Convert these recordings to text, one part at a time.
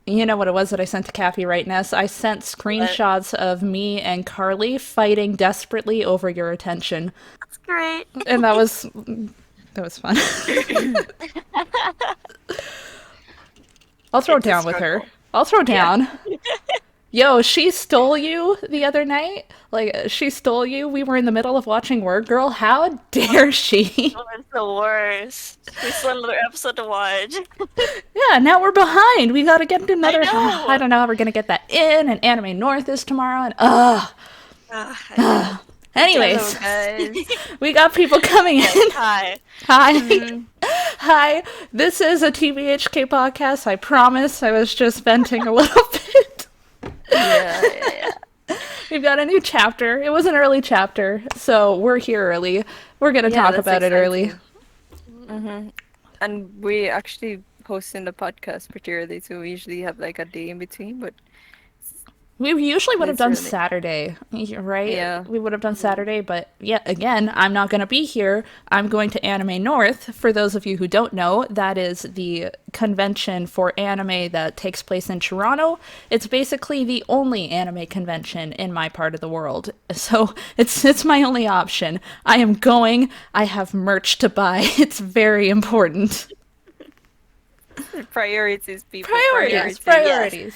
You know what it was that I sent to Kathy right, Ness? I sent But screenshots of me and Carly fighting desperately over your attention. that's great. And that was fun. I'll throw It's a down with her. struggle. I'll throw Yeah. down. Yo, she stole you the other night. Like, she stole you. We were in the middle of watching Word Girl. How dare she? Oh, it's the worst. We still have another episode to watch. Yeah, now we're behind. We gotta get I another. I know. don't know how we're gonna get that in. And Anime North is tomorrow. And I know. anyways, Hello, guys. we got people coming Yes. in. Hi. Hi, Mm-hmm. hi. This is a TBHK podcast. I promise. I was just venting a little bit. Yeah. We've got a new chapter. It was an early chapter, so we're here early. We're gonna Yeah, talk that's about it early. exciting. Mm-hmm. And we actually posting the podcast pretty early, so we usually have like a day in between, but We usually would have it's done early. Saturday, right? Yeah. We would have done Saturday, but yet again, I'm not going to be here. I'm going to Anime North. For those of you who don't know, that is the convention for anime that takes place in Toronto. It's basically the only anime convention in my part of the world. So it's my only option. I am going. I have merch to buy. It's very important. Priorities, people, Priorities, priorities.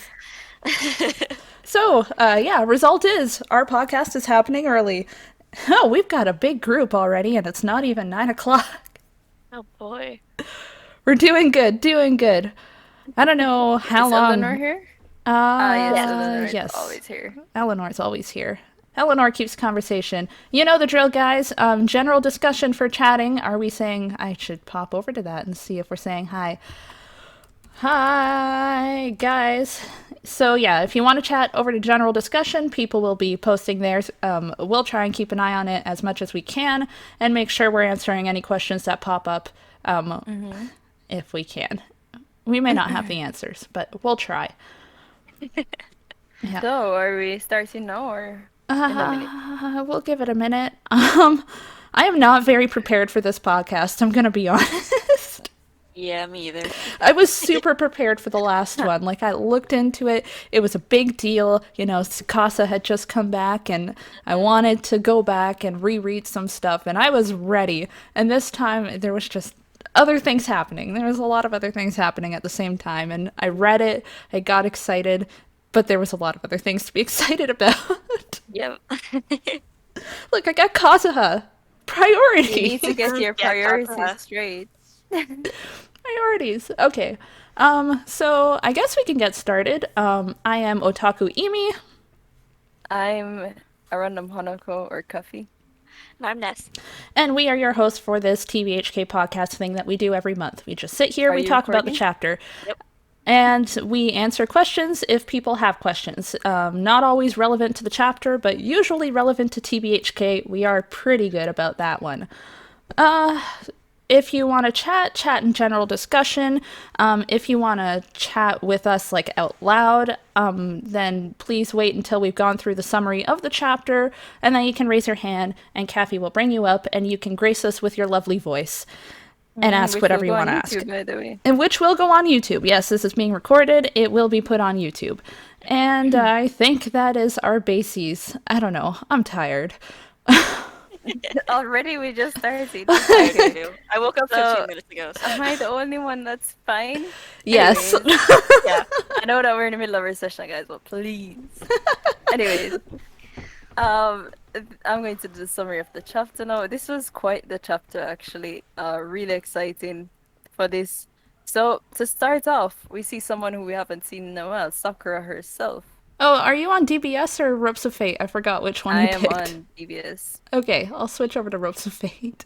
Yes. priorities. So, yeah, result is our podcast is happening early. Oh, we've got a big group already, and it's not even 9 o'clock. Oh boy. We're doing good, doing good. I don't know how Is Eleanor long. here? Yes, Yes. Eleanor is Yes, always here. Eleanor's always here. Eleanor keeps conversation. You know the drill, guys. General discussion for chatting. Are we saying I should pop over to that and see if we're saying hi? Hi, guys. So, yeah, if you want to chat over to general discussion, people will be posting theirs. We'll try and keep an eye on it as much as we can and make sure we're answering any questions that pop up Mm-hmm. if we can. We may not have the answers, but we'll try. Yeah. So, are we starting now or in a minute? We'll give it a minute. I am not very prepared for this podcast, I'm going to be honest. Yeah, me either. I was super prepared for the last one. Like, I looked into it. It was a big deal. You know, Sakasa had just come back, and I wanted to go back and reread some stuff, and I was ready. And this time, there was just other things happening. There was a lot of other things happening at the same time, and I read it. I got excited, but there was a lot of other things to be excited about. Yep. Look, I got Kazuha. You need to Priorities. get your Yeah, priorities Kata. straight. Priorities. Okay. So I guess we can get started. I am Otaku Imi, I'm a random Hanako or Coffee. No, I'm Ness. and we are your hosts for this TBHK podcast thing that we do every month. We just sit here, Are we you talk about the recording? chapter, Yep. and we answer questions if people have questions. Not always relevant to the chapter, but usually relevant to TBHK. We are pretty good about that one. If you want to chat in general discussion. If you want to chat with us like out loud, then please wait until we've gone through the summary of the chapter, and then you can raise your hand, and Kathy will bring you up, and you can grace us with your lovely voice and ask Which will whatever you go on want to ask. YouTube, by the way. And which will go on YouTube. Yes, this is being recorded. It will be put on YouTube. And I think that is our bases. I don't know. I'm tired. Already we just started. I'm tired Okay. too. I woke up 15 So, minutes ago, so am I the only one that's fine? Yes. Anyways, yeah. I know that we're in the middle of our session, guys, but please. Anyways, um, I'm going to do the summary of the chapter now. This was quite the chapter, actually. Really exciting for this. So, to start off, we see someone who we haven't seen in a while, Sakura herself. Oh, are you on DBS or Ropes of Fate? I forgot which one I you am picked. on DBS. Okay, I'll switch over to Ropes of Fate.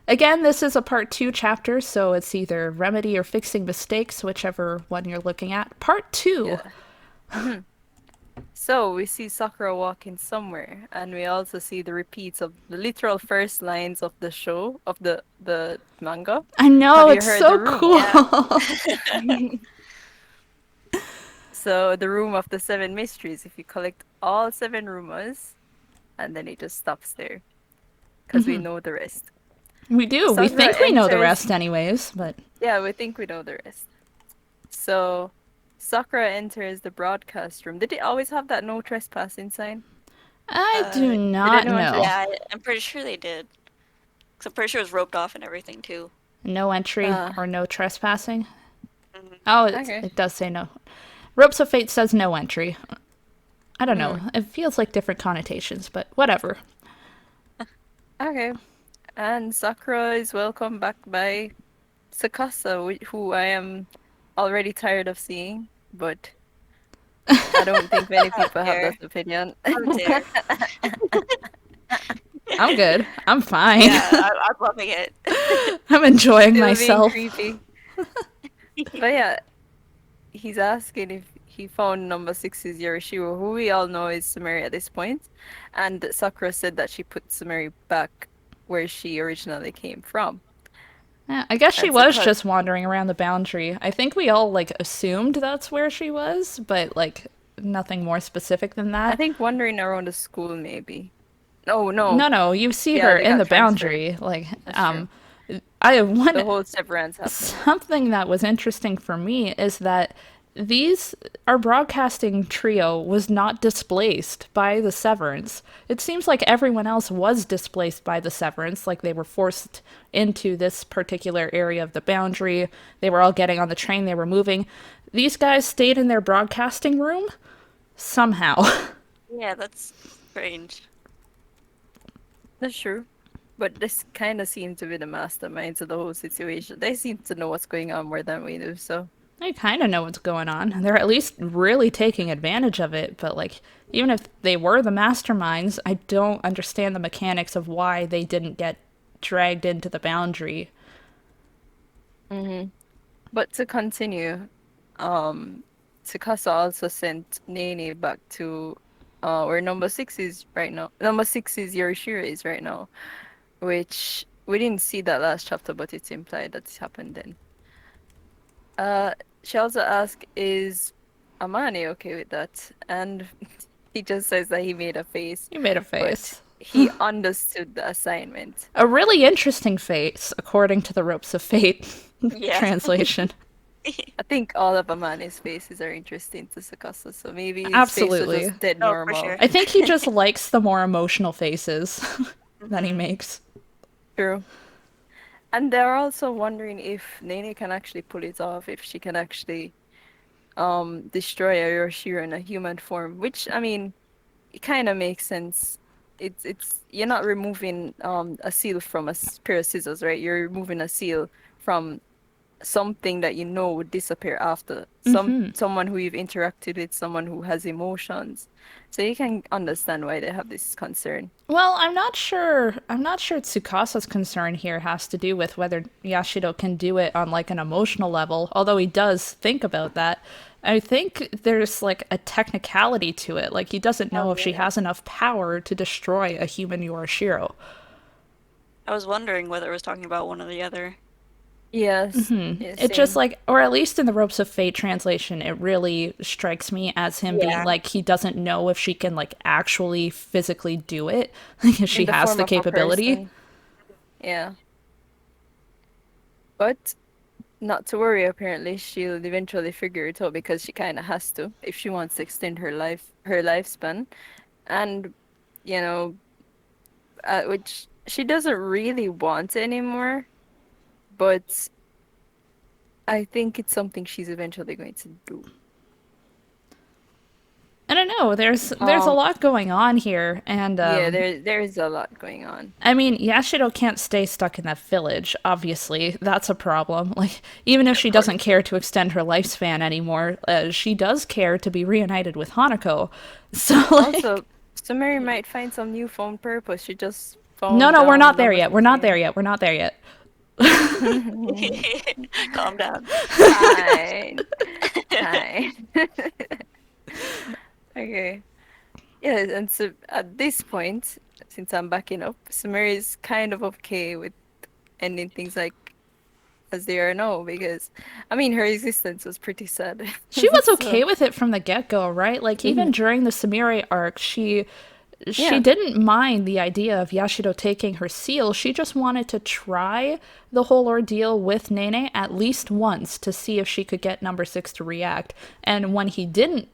Again, this is a part 2 chapter, so it's either remedy or fixing mistakes, whichever one you're looking at. Part 2. Yeah. So we see Sakura walking somewhere, and we also see the repeats of the literal first lines of the show of the manga. I know, Have you it's heard so the room? cool. So the room of the seven mysteries. If you collect all seven rumors, and then it just stops there, because we know the rest. We do. We Sakura think we know the enters. rest anyways, but Yeah, we think we know the rest. So Sakura enters the broadcast room. Did it always have that no trespassing sign? I do Uh, Did not anyone know. just yeah, I'm pretty sure they did. 'Cause I'm pretty sure it was roped off and everything too. No entry uh or no trespassing. Hmm. Oh, okay. it does say no. Ropes of Fate says no entry. I don't know. Mm, It feels like different connotations, but whatever. okay. And Sakura is welcomed back by Sakasa, who I am already tired of seeing, but I don't think many Oh people have that dear. opinion. Oh dear. I'm good. I'm fine. Yeah, I'm loving it. I'm enjoying Still being myself. creepy. But yeah, he's asking if he found number six's Yorishiro, who we all know is Sumeri at this point. And Sakura said that she put Sumeri back where she originally came from. Yeah, I guess she And was Sakura, just wandering around the boundary. I think we all like assumed that's where she was, but like nothing more specific than I that. think wandering around the school maybe. Oh no. No, no, you see Yeah, her they in got the transferred. boundary. Like, That's true. I one The whole severance happened. something that was interesting for me is that these our broadcasting trio was not displaced by the severance. It seems like everyone else was displaced by the severance, like they were forced into this particular area of the boundary. They were all getting on the train, they were moving. These guys stayed in their broadcasting room somehow. Yeah, that's strange. That's true. But this kind of seem to be the masterminds of the whole situation. They seem to know what's going on more than we do, so. They kind of know what's going on. They're at least really taking advantage of it, but like even if they were the masterminds, I don't understand the mechanics of why they didn't get dragged into the boundary. Hmm. But to continue, um, Tsukasa also sent Nene back to where number six is right now. Number six is Yorishiro is right now, which we didn't see that last chapter, but it's implied that it happened then. Uh, she also asked, "Is Amane okay with that?" And he just says that he made a face, You made a but face. he understood the assignment. A really interesting face, according to the Ropes of Fate Yeah. translation. I think all of Amane's faces are interesting to Sakasa, so maybe his face was Absolutely. just dead Oh, for normal. sure. I think he just likes the more emotional faces that he Hmm. makes. True. And they're also wondering if Nene can actually pull it off, if she can actually destroy Yoshiro in a human form, which I mean, it kind of makes sense. It's you're not removing a seal from a pair of scissors, right? You're removing a seal from something that you know would disappear after. Someone who you've interacted with, someone who has emotions. So you can understand why they have this concern. Well, I'm not sure. I'm not sure Tsukasa's concern here has to do with whether Yashido can do it on like an emotional level, although he does think about that. I think there's like a technicality to it. Like he doesn't Oh know if she yeah. has enough power to destroy a human Yorishiro. I was wondering whether it was talking about one or the other. Yes, yeah, It just same. like, or at least in the Ropes of Fate translation, it really strikes me as him being Yeah. like he doesn't know if she can like actually physically do it, like if she In the has form the of a capability. person. Yeah. But not to worry, apparently she'll eventually figure it out because she kind of has to if she wants to extend her lifespan. And, you know, which she doesn't really want anymore, but I think it's something she's eventually going to do. I don't know. There's a Um, lot going on here, and yeah, there's a lot going on. I mean, Yashido can't stay stuck in that village. Obviously, that's a problem. Like, even if Of she doesn't course. care to extend her lifespan anymore, she does care to be reunited with Hanako. So, like, Also, Sumeri might find some newfound purpose. She just no, found no, we're not there number yet. We're six not there again. yet. We're not there yet. Calm down. Fine. Fine. Okay. Yeah, and so at this point, since I'm backing up, Sumeri is kind of okay with ending things like as they are now because I mean her existence was pretty sad. She was So okay with it from the get go, right? Like, even mhm. during the Samiri arc, she she Yeah. didn't mind the idea of Yashido taking her seal. She just wanted to try the whole ordeal with Nene at least once to see if she could get number 6 to react. And when he didn't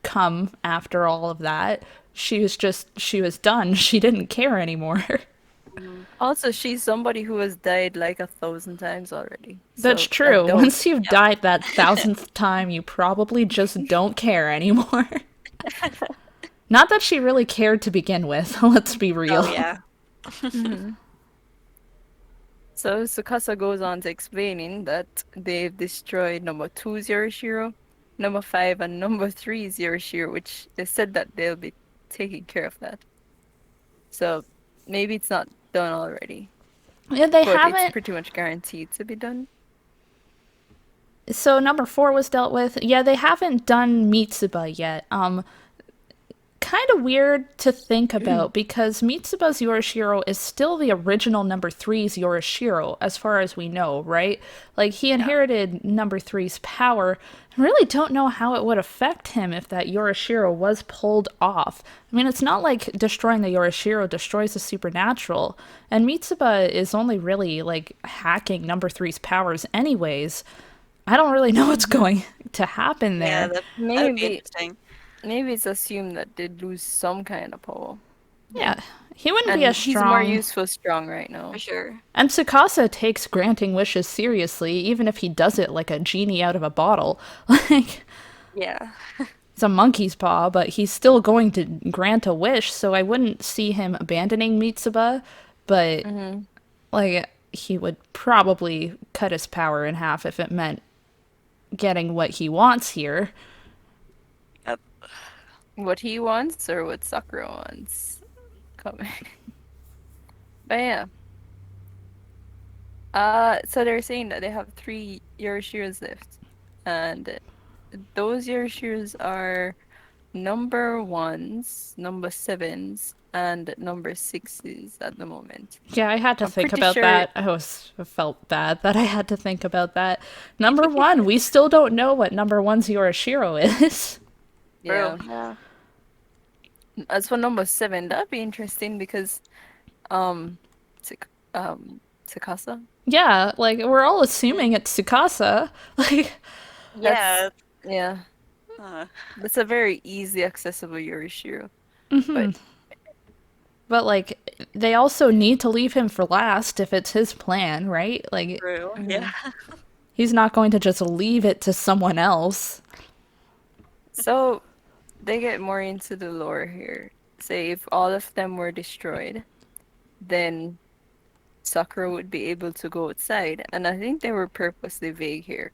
come after all of that, she was done. She didn't care anymore. Mhm. Also, she's somebody who has died like 1,000 times already. That's So I true. doubt. Once you've Yep. died that thousandth time, you probably just don't care anymore. Not that she really cared to begin with, let's be Oh real. yeah. Mhm. So Tsukasa goes on to explaining that they've destroyed number 2 Zero Shiro, number 5, and number 3 Zero Shiro, which they said that they'll be taking care of that. So maybe it's not done already, Yeah, they but it's haven't. pretty much guaranteed to be done. So number 4 was dealt with. Yeah, they haven't done Mitsuba yet. Kind of weird to think about because Mitsuba's Yorishiro is still the original number three's Yorishiro, as far as we know, right? Like, he Yeah. inherited number three's power. I really don't know how it would affect him if that Yorishiro was pulled off. I mean, it's not like destroying the Yorishiro destroys the supernatural, and Mitsuba is only really, like, hacking number three's powers anyways. I don't really know what's going to happen Yeah, there. that'd be Maybe interesting maybe it's assumed that they'd lose some kind of power. Yeah, he wouldn't be And as he's more strong. useful strong right for now. sure. And Tsukasa takes granting wishes seriously, even if he does it like a genie out of a bottle. Like, Yeah. it's a monkey's paw, but he's still going to grant a wish, so I wouldn't see him abandoning Mitsuba, but, Hmm. like, he would probably cut his power in half if it meant getting what he wants here. Yep. What he wants or what Sakura wants. Coming. But yeah. So they're saying that they have 3 Yoroshiros left. And those Yoroshiros are number 1s, number 7s, and number 6s at the moment. Yeah, I had to I'm think pretty about sure. that. I felt bad that I had to think about that. Number 1, we still don't know what number 1's Yorishiro is. True. Yeah. Yeah. As for number 7, that'd be interesting because um Tsuk- Tsukasa. Yeah, like, we're all assuming it's Tsukasa. Like, That's Yeah. yeah. Uh, That's a very easy accessible Yorishiro. But but like, they also need to leave him for last if it's his plan, right? Like, true. Yeah. mhm. he's not going to just leave it to someone else. So they get more into the lore here. Say if all of them were destroyed, then Sakura would be able to go outside. And I think they were purposely vague here.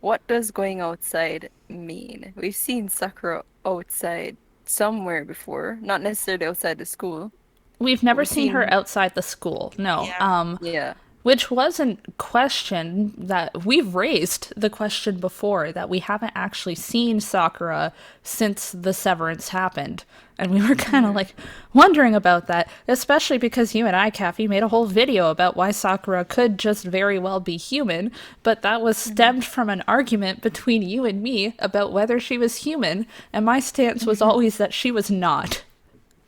What does going outside mean? We've seen Sakura outside somewhere before, not necessarily outside the school, We've but never we've seen her seen, outside the school. No. Yeah. yeah. Which wasn't question that we've raised the question before that we haven't actually seen Sakura since the severance happened. And we were kind of Mhm. like wondering about that, especially because you and I, Kathy, made a whole video about why Sakura could just very well be human, but that was Mhm. stemmed from an argument between you and me about whether she was human, and my stance was always that she was not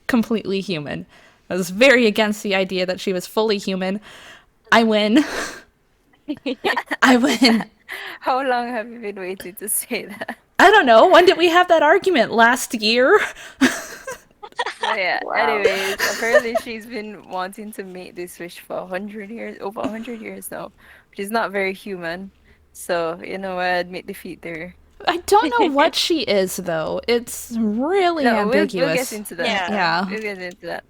completely human. I was very against the idea that she was fully human. I win. I win. How long have you been waiting to say that? I don't know. When did we have that argument? Last year? But yeah, Wow. anyways, apparently she's been wanting to make this wish for 100 years, over 100 years now, which is not very human. So, I admit defeat there. I don't know what she is, though. It's really No, we'll get ambiguous. into that. Yeah. Yeah. We'll get into that.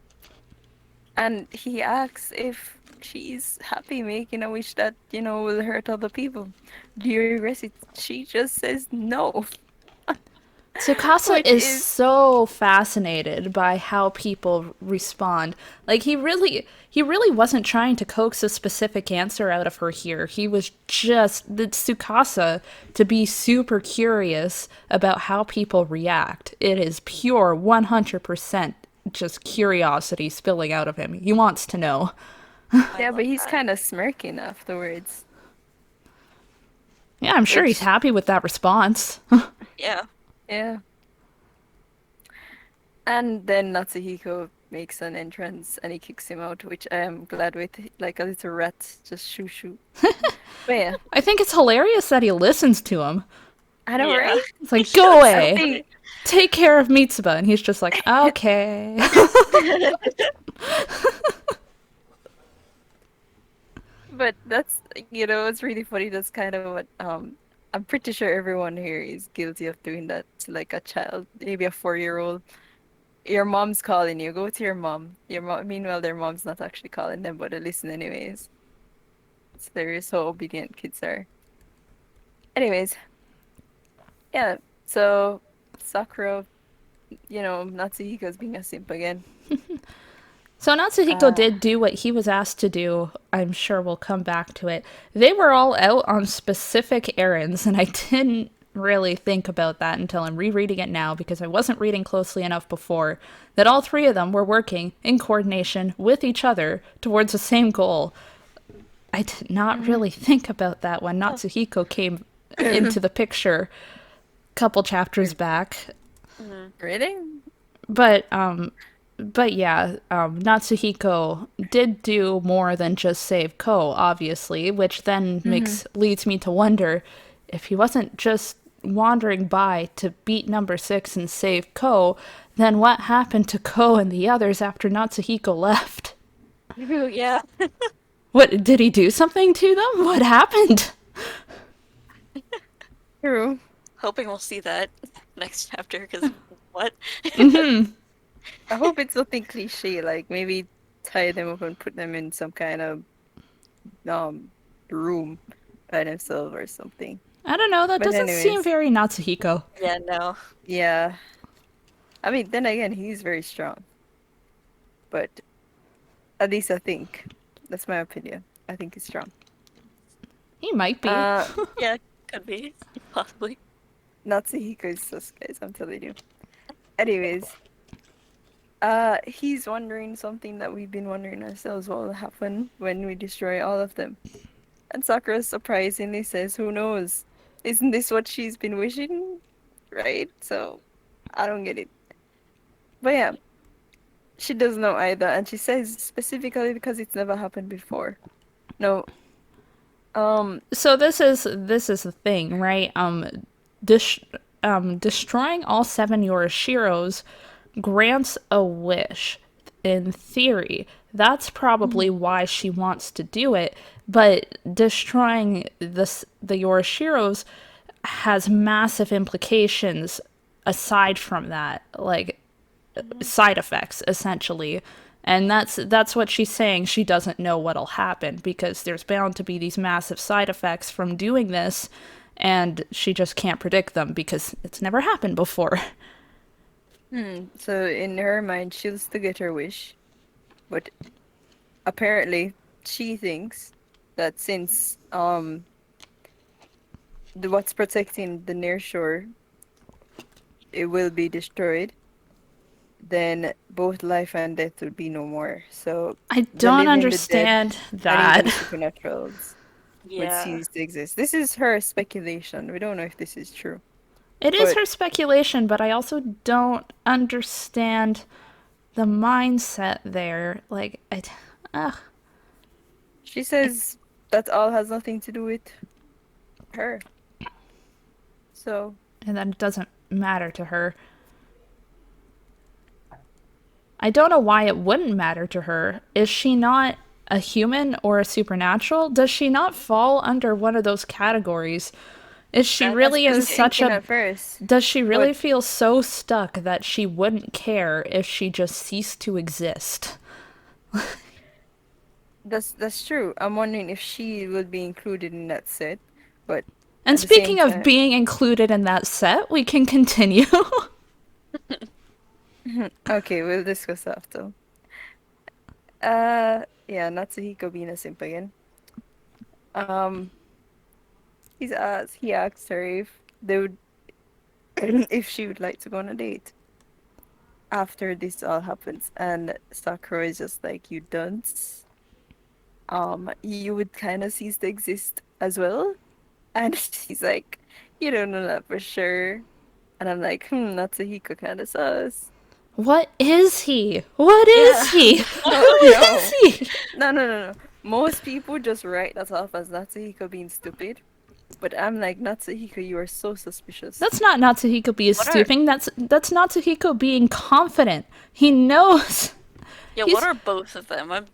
And he asks if she's happy making a wish that, will hurt other people. Do you regret it? She just says no, Tsukasa which is is so fascinated by how people respond. Like, he really wasn't trying to coax a specific answer out of her here. He was just the Tsukasa to be super curious about how people react. It is pure 100% just curiosity spilling out of him. He wants to know. I yeah, love but he's that. kind of smirking afterwards, Yeah, I'm sure he's which happy with that response. Yeah. yeah. And then Natsuhiko makes an entrance and he kicks him out, which I am glad with, like a little rat, just shoo shoo. But yeah, I think it's hilarious that he listens to him. I know, Yeah. right? It's like, Yeah, go that's so I away, funny. think, take care of Mitsuba, and he's just like, okay. but that's, it's really funny. That's kind of what, I'm pretty sure everyone here is guilty of doing that to like a child, maybe a 4-year-old. Your mom's calling you, go to your mom. Meanwhile, their mom's not actually calling them, but they listen anyways. So they're so obedient kids are. Anyways, yeah, so Sakura, Natsuhiko's being a simp again. So Natsuhiko Uh, did do what he was asked to do. I'm sure we'll come back to it. They were all out on specific errands, and I didn't really think about that until I'm rereading it now because I wasn't reading closely enough before that all three of them were working in coordination with each other towards the same goal. I did not mhm. really think about that when Oh. Natsuhiko came into the picture a couple chapters back. Mhm. Really? But yeah, Natsuhiko did do more than just save Ko, obviously, which then Hmm. makes leads me to wonder if he wasn't just wandering by to beat number 6 and save Ko, then what happened to Ko and the others after Natsuhiko left? Ooh, yeah. What did he do something to them? What happened? True. Hoping we'll see that next chapter, because what? I hope it's nothing cliche, like maybe tie them up and put them in some kind of um room by themselves or something. I don't know, that But doesn't seem anyways, very Natsuhiko. Yeah, no. yeah. I mean, then again, he's very strong, but at least I think that's my opinion. I think he's strong. He might be. Uh, Yeah, could be. Possibly. Natsuhiko is sus, guys. I'm telling you. Anyways, he's wondering something that we've been wondering ourselves what will happen when we destroy all of them. And Sakura surprisingly says, "Who knows? Isn't this what she's been wishing?" Right? So I don't get it. But yeah, she does know either, and she says specifically because it's never happened before. No, um, So this is the thing, right? Dis- destroying all 7 Yoroshiros grants a wish. In theory, that's probably Mhm. why she wants to do it. But destroying the Yoroshiros has massive implications aside from that, like Mhm. side effects essentially. And that's what she's saying. She doesn't know what'll happen because there's bound to be these massive side effects from doing this, and she just can't predict them because it's never happened before. So in her mind, she'll still get her wish, but apparently she thinks that since what's protecting the near shore it will be destroyed, then both life and death will be no more. So I the don't living, the dead, understand and even that. supernaturals would Yeah. cease to exist. This is her speculation. We don't know if this is true. It is But her speculation, but I also don't understand the mindset there. Like, ugh, she says that all has nothing to do with her. So, and that it doesn't matter to her. I don't know why it wouldn't matter to her. Is she not a human or a supernatural? Does she not fall under one of those categories? Is she That's that's really what I in was interesting. such thinking a. at first. Does she But really feel so stuck that she wouldn't care if she just ceased to exist? that's true. I'm wondering if she will be included in that set. But And at the same speaking of time, being included in that set, we can continue. okay, we'll discuss after. Yeah, Natsuhiko being a simp again. Um, he asked her if they would if she would like to go on a date after this all happens, and Sakura is just like, you don't. You would kind of cease to exist as well. And she's like, you don't know that for sure. And I'm like, Natsuhiko kind of sus. What is he? What is Yeah. he? No, Who is no. he? No. Most people just write that off as Natsuhiko being stupid. But I'm like, Natsuhiko, you are so suspicious. That's not Natsuhiko being What are stooping. That's Natsuhiko being confident. He knows. yeah, what He's are both of them? I'm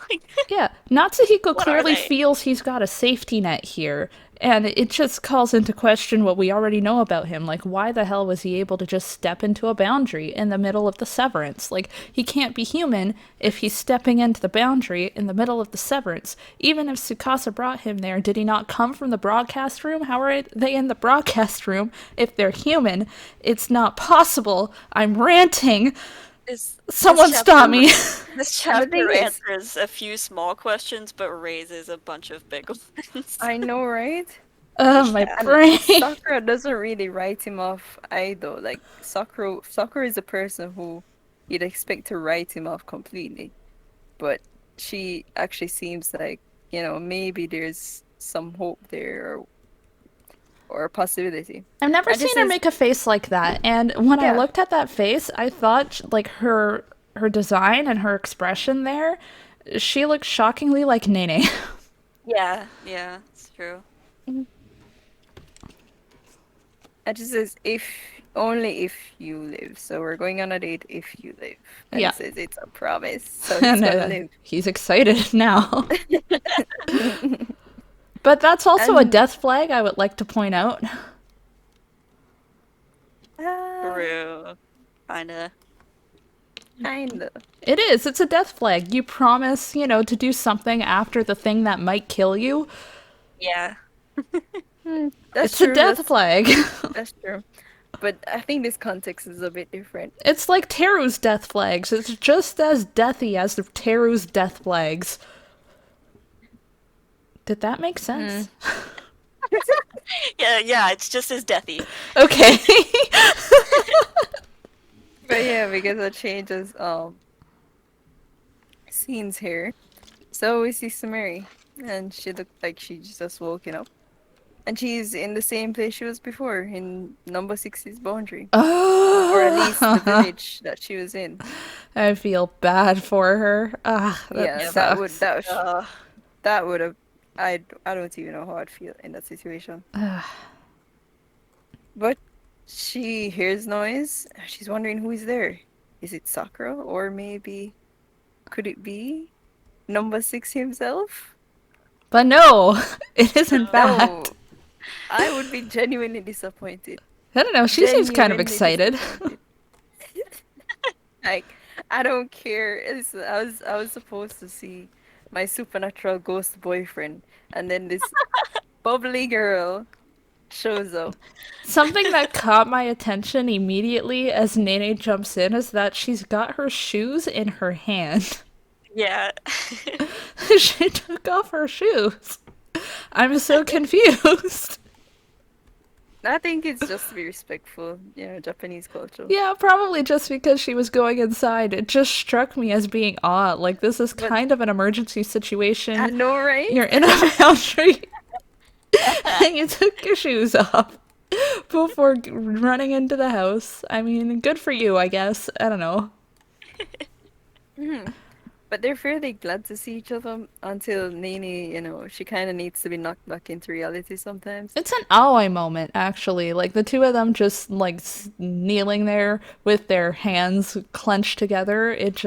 like, Yeah, Natsuhiko what are clearly they? feels he's got a safety net here, and it just calls into question what we already know about him. Like, why the hell was he able to just step into a boundary in the middle of the severance? Like, he can't be human if he's stepping into the boundary in the middle of the severance. Even if Tsukasa brought him there, did he not come from the broadcast room? How are they in the broadcast room if they're human? It's not possible. I'm ranting. This Someone stop chapter me. this And the thing chapter is, answers a few small questions but raises a bunch of big ones. I know, right? Oh, my Yeah. And brain. Sakura doesn't really write him off either. Like Sakura is a person who you'd expect to write him off completely. But she actually seems like, maybe there's some hope there or a possibility. I've never And this seen her is make a face like that, and when I yeah. looked at that face, I thought like her design and her expression there, she looked shockingly like Nene. Yeah, it's true. And just says if only if you live. So we're going on a date if you live. And Yeah, it says it's a promise. So he's and gonna live. he's excited now. But that's also a And death flag. I would like to point out. uh, True. Kinda. kinda. It is. It's a death flag. You promise, to do something after the thing that might kill you. Yeah. That's It's a true. death flag. That's true. But I think this context is a bit different. It's like Teru's death flags. It's just as deathy as the Teru's death flags. Did that make sense? Yeah, it's just as deathy. Okay. But yeah, because it changes scenes here. So we see Sumeri, and she looked like she's just woken up. And she's in the same place she was before, in number 60's boundary. Or at least the Oh, village that she was in. I feel bad for her. Ah, that Yeah, sucks. that would have I don't even know how I'd feel in that situation. But she hears noise. She's wondering who is there. Is it Sakura, or maybe could it be number 6 himself? But no, it isn't that. No, I would be genuinely disappointed. I don't know. She seems kind of Genuinely excited. disappointed. Like, I don't care. I was supposed to see my supernatural ghost boyfriend, and then this bubbly girl shows up. Something that caught my attention immediately as Nene jumps in is that she's got her shoes in her hand. Yeah. She took off her shoes. I'm so confused. I think it's just to be respectful, Japanese culture. Yeah, probably just because she was going inside. It just struck me as being odd. Like, this is But kind of an emergency I situation. know, right? You're in a boundary and you took your shoes off before running into the house. I mean, good for you, I guess. I don't know. Mhm. But they're fairly glad to see each other until Nini, she kind of needs to be knocked back into reality sometimes. It's an aoi moment, actually. Like, the two of them just, like, kneeling there with their hands clenched together. It's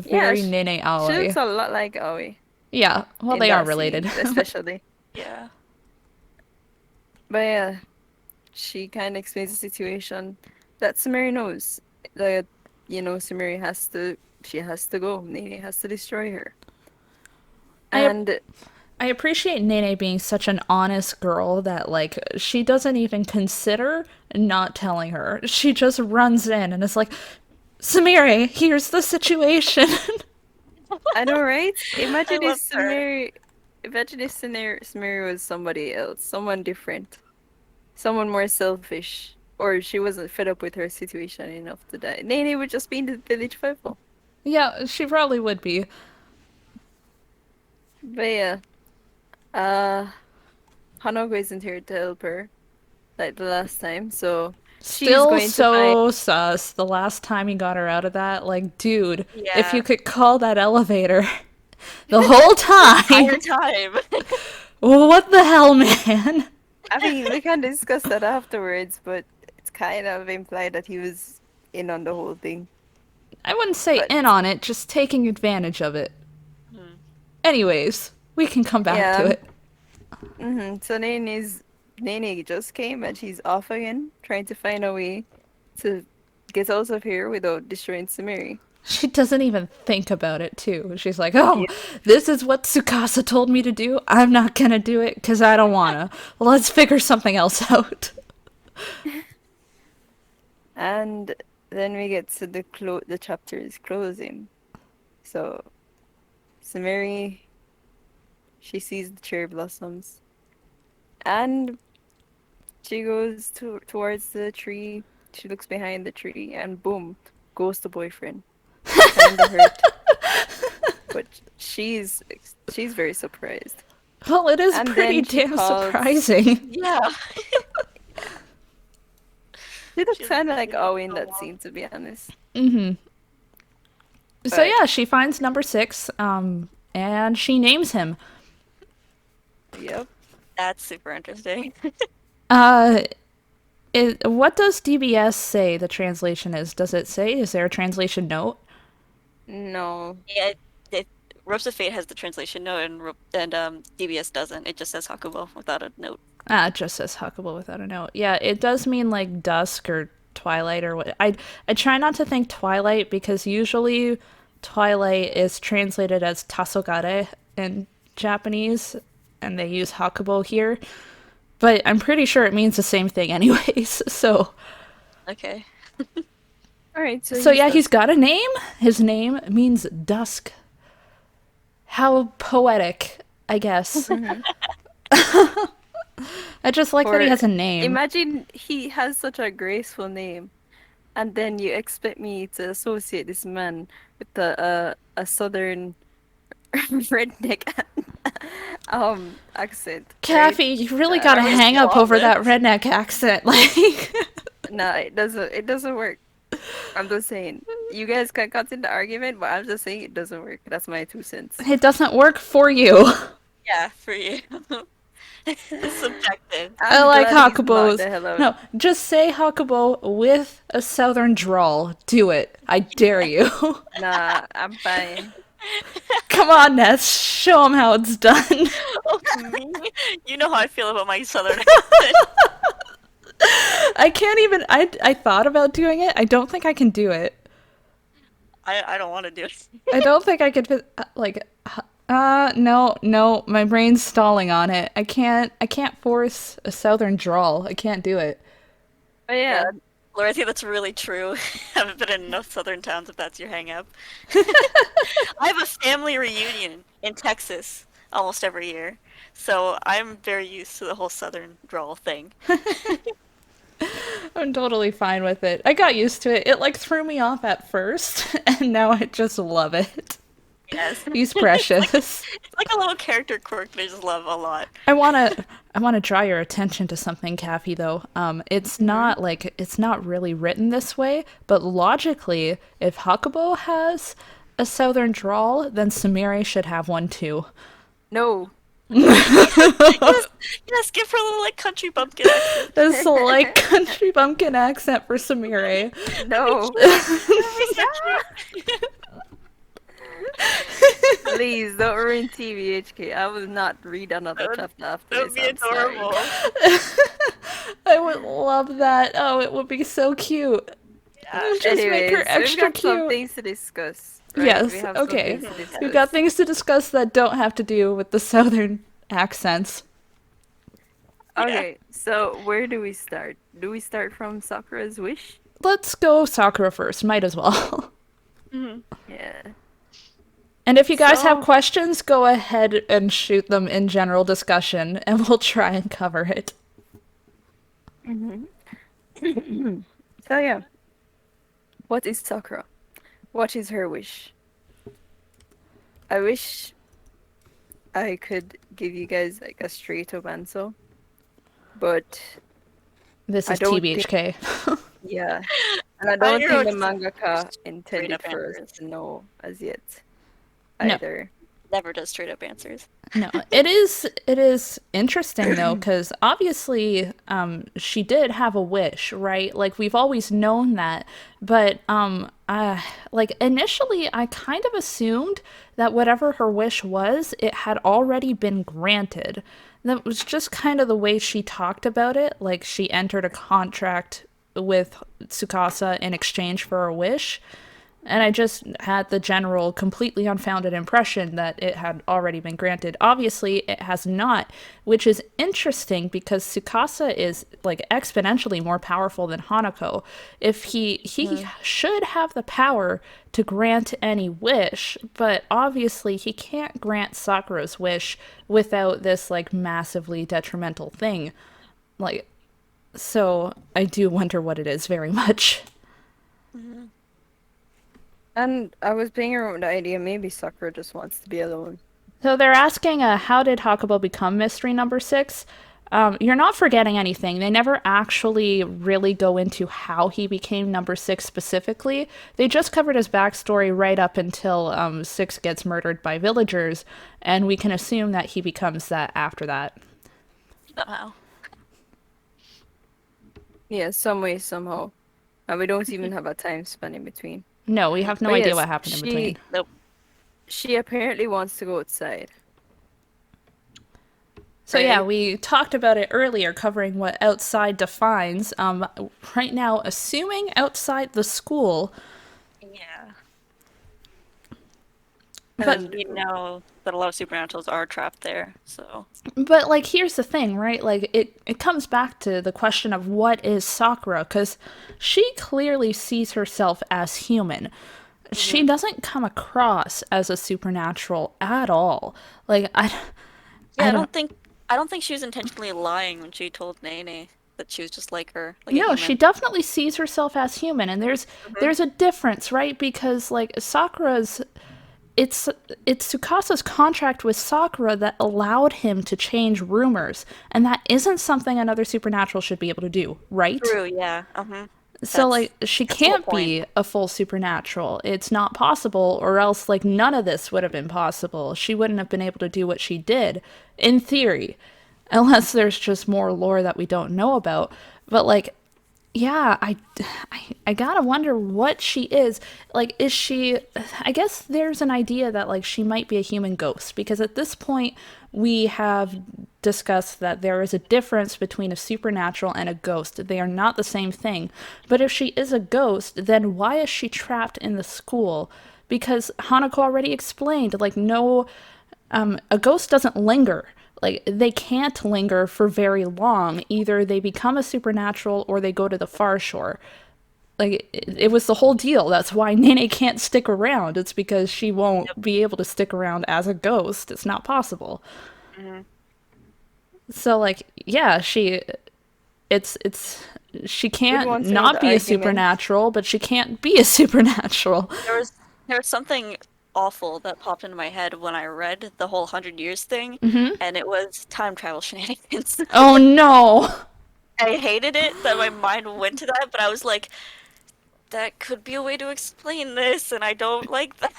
Yeah, very Nene she aoi. looks a lot like Aoi Yeah, well, in they are that related. scene, especially. Yeah. But yeah, she kind of explains the situation that Sumeri knows that, Sumeri she has to go. Nene has to destroy her. I And I appreciate Nene being such an honest girl that, like, she doesn't even consider not telling her. She just runs in and is like, Samiri, here's the situation. I know, right? I love her. Imagine if Sumeri was somebody else, someone different, someone more selfish, or she wasn't fed up with her situation enough to die. Nene would just be in the village forever. Yeah, she probably would be. But yeah, uh, Hanago isn't here to help her like the last time, so she's Still going to find. so sus. The last time he got her out of that, like, dude, if you Yeah. could call that elevator the whole time, Entire time. what the hell, man? I mean, we can discuss that afterwards, but it's kind of implied that he was in on the whole thing. I wouldn't say But in on it, just taking advantage of it. Hmm. Anyways, we can come back to yeah, it. so Nene just came and she's off again, trying to find a way to get out of here without destroying Samiri. She doesn't even think about it, too. She's like, oh, Yeah. this is what Tsukasa told me to do. I'm not gonna do it because I don't wanna. Well, let's figure something else out. And then we get to the chapter is closing. So Samiri, she sees the cherry blossoms and she goes towards the tree. She looks behind the tree and boom, goes the boyfriend. Kinda hurt, but she's very surprised. Well, it is And pretty then she damn calls. surprising. Yeah. She looks She's kind of like been Owie in so that long. scene, to be honest. So But yeah, she finds number 6, and she names him. yep, That's super interesting. Uh, what does DBS say the translation is? Does it say? Is there a translation note? no. Yeah, Ropes of Fate has the translation note, and DBS doesn't. It just says Hakubo without a note. Ah, it just says huckable without a note. Yeah, it does mean like dusk or twilight or what. I try not to think twilight because usually twilight is translated as tasogare in Japanese, and they use hakubo here. But I'm pretty sure it means the same thing anyways. So Okay. All right, so so he's yeah, he's dusk. got a name. His name means dusk. How poetic, I guess. Mhm. I just like that he Or has a name. imagine he has such a graceful name, and then you expect me to associate this man with a southern redneck accent, right? Kathy, you really got a Or hang Still up on over that this. redneck accent. Like, no, it doesn't work. I'm just saying. You guys can continue the argument, but I'm just saying it doesn't work. That's my 2 cents. it doesn't work for you. Yeah, for you. Subjective. I I'm like glad he's knocked Hakubo's. the hell out. No, just say Hakubo with a southern drawl. Do it. I dare you. Nah, I'm fine. Come on, Ness. Show him how it's done. Oh, me? You know how I feel about my southern accent. I can't even. I thought about doing it. I don't think I can do it. I don't want to do it. I don't think I could like no, my brain's stalling on it. I can't force a southern drawl. I can't do it. But Yeah, yeah, Laura, I think that's really true. Haven't been in enough southern towns if that's your hang up. I have a family reunion in Texas almost every year, so I'm very used to the whole southern drawl thing. I'm totally fine with it. I got used to it. It like threw me off at first, and now I just love it. Yes. He's It's like precious. it's like a little character quirk that I just love a lot. I wanna draw your attention to something, Kathy, though. It's not really written this way, but logically, if Hakubo has a southern drawl, then Sumire should have one too. no. Yes, yes, give her a little like country bumpkin accent. This like country bumpkin accent for Sumire. No. That'd be so cute. Please don't ruin TBHK. I will not read another That would, chapter after that would this. be I'm sorry. adorable. I would love that. Oh, it would be so cute. Yeah. Just make her Anyways, we've extra got some cute. things to discuss, right? We Yes, have some okay. things to We've got discuss. things to discuss that don't have to do with the southern accents. Yeah. Okay, so where do we start? Do we start from Sakura's wish? Let's go Sakura first. Might as well. Mhm. Yeah. And if you guys have So, questions, go ahead and shoot them in general discussion, and we'll try and cover it. mhm. So yeah, what is Sakura? What is her wish? I wish I could give you guys like a straight up answer, but This I is don't think, TBHK. yeah, and I I don't think wrote the just mangaka straight intended up for us answers. to know as yet No, either. Never does straight up answers. no. It is interesting though, because obviously, she did have a wish, right? Like we've always known that, but like initially, I kind of assumed that whatever her wish was, it had already been granted. That was just kind of the way she talked about it. Like she entered a contract with Tsukasa in exchange for a wish. And I just had the general, completely unfounded impression that it had already been granted. Obviously, it has not, which is interesting because Tsukasa is like exponentially more powerful than Hanako. If he Mm. should have the power to grant any wish, but obviously he can't grant Sakura's wish without this like massively detrimental thing. Like, so I do wonder what it is very much. Hmm. And I was playing around with the idea maybe Sakura just wants to be alone. So they're asking, how did Hakubo become mystery number six? You're not forgetting anything. They never actually really go into how he became number six specifically. They just covered his backstory right up until six gets murdered by villagers, and we can assume that he becomes that after that. Somehow. Yeah, some way, somehow. And we don't even have a time span in between. No, we have no But idea yes, what happened in between. Nope. she apparently wants to go outside, So yeah, right? we talked about it earlier, covering what outside defines. Right now, assuming outside the school, Yeah. Because but we know that a lot of supernaturals are trapped there, so. But like here's the thing, right? Like it comes back to the question of what is Sakura cuz she clearly sees herself as human. She Hmm. doesn't come across as a supernatural at all. Like Yeah, I don't I don't think she was intentionally lying when she told Nene that she was just like her, like a no, she human. definitely sees herself as human and Hmm. there's a difference, right? Because like Sakura's it's it's Tsukasa's contract with Sakura that allowed him to change rumors, and that isn't something another supernatural should be able to do, right? True, yeah. Uh-huh. So like she That's the whole can't point. be a full supernatural. It's not possible, or else like none of this would have been possible. She wouldn't have been able to do what she did, in theory, unless there's just more lore that we don't know about. But like yeah, I gotta wonder what she is. Like, is she? I guess there's an idea that like she might be a human ghost because at this point we have discussed that there is a difference between a supernatural and a ghost. They are not the same thing. But if she is a ghost, then why is she trapped in the school? Because Hanako already explained, like, no, a ghost doesn't linger. Like they can't linger for very long. Either they become a supernatural or they go to the far shore. Like it was the whole deal. That's why Nene can't stick around. It's because she Yep. won't be able to stick around as a ghost. It's not possible. Hmm. So like yeah, it's she Would can't want to know not the be a argument. supernatural, but she can't be a supernatural. There was there was something awful that popped into my head when I read the whole 100 years thing, and it was time travel shenanigans. Oh no. I hated it that my mind went to that, but I was like, that could be a way to explain this, and I don't like that.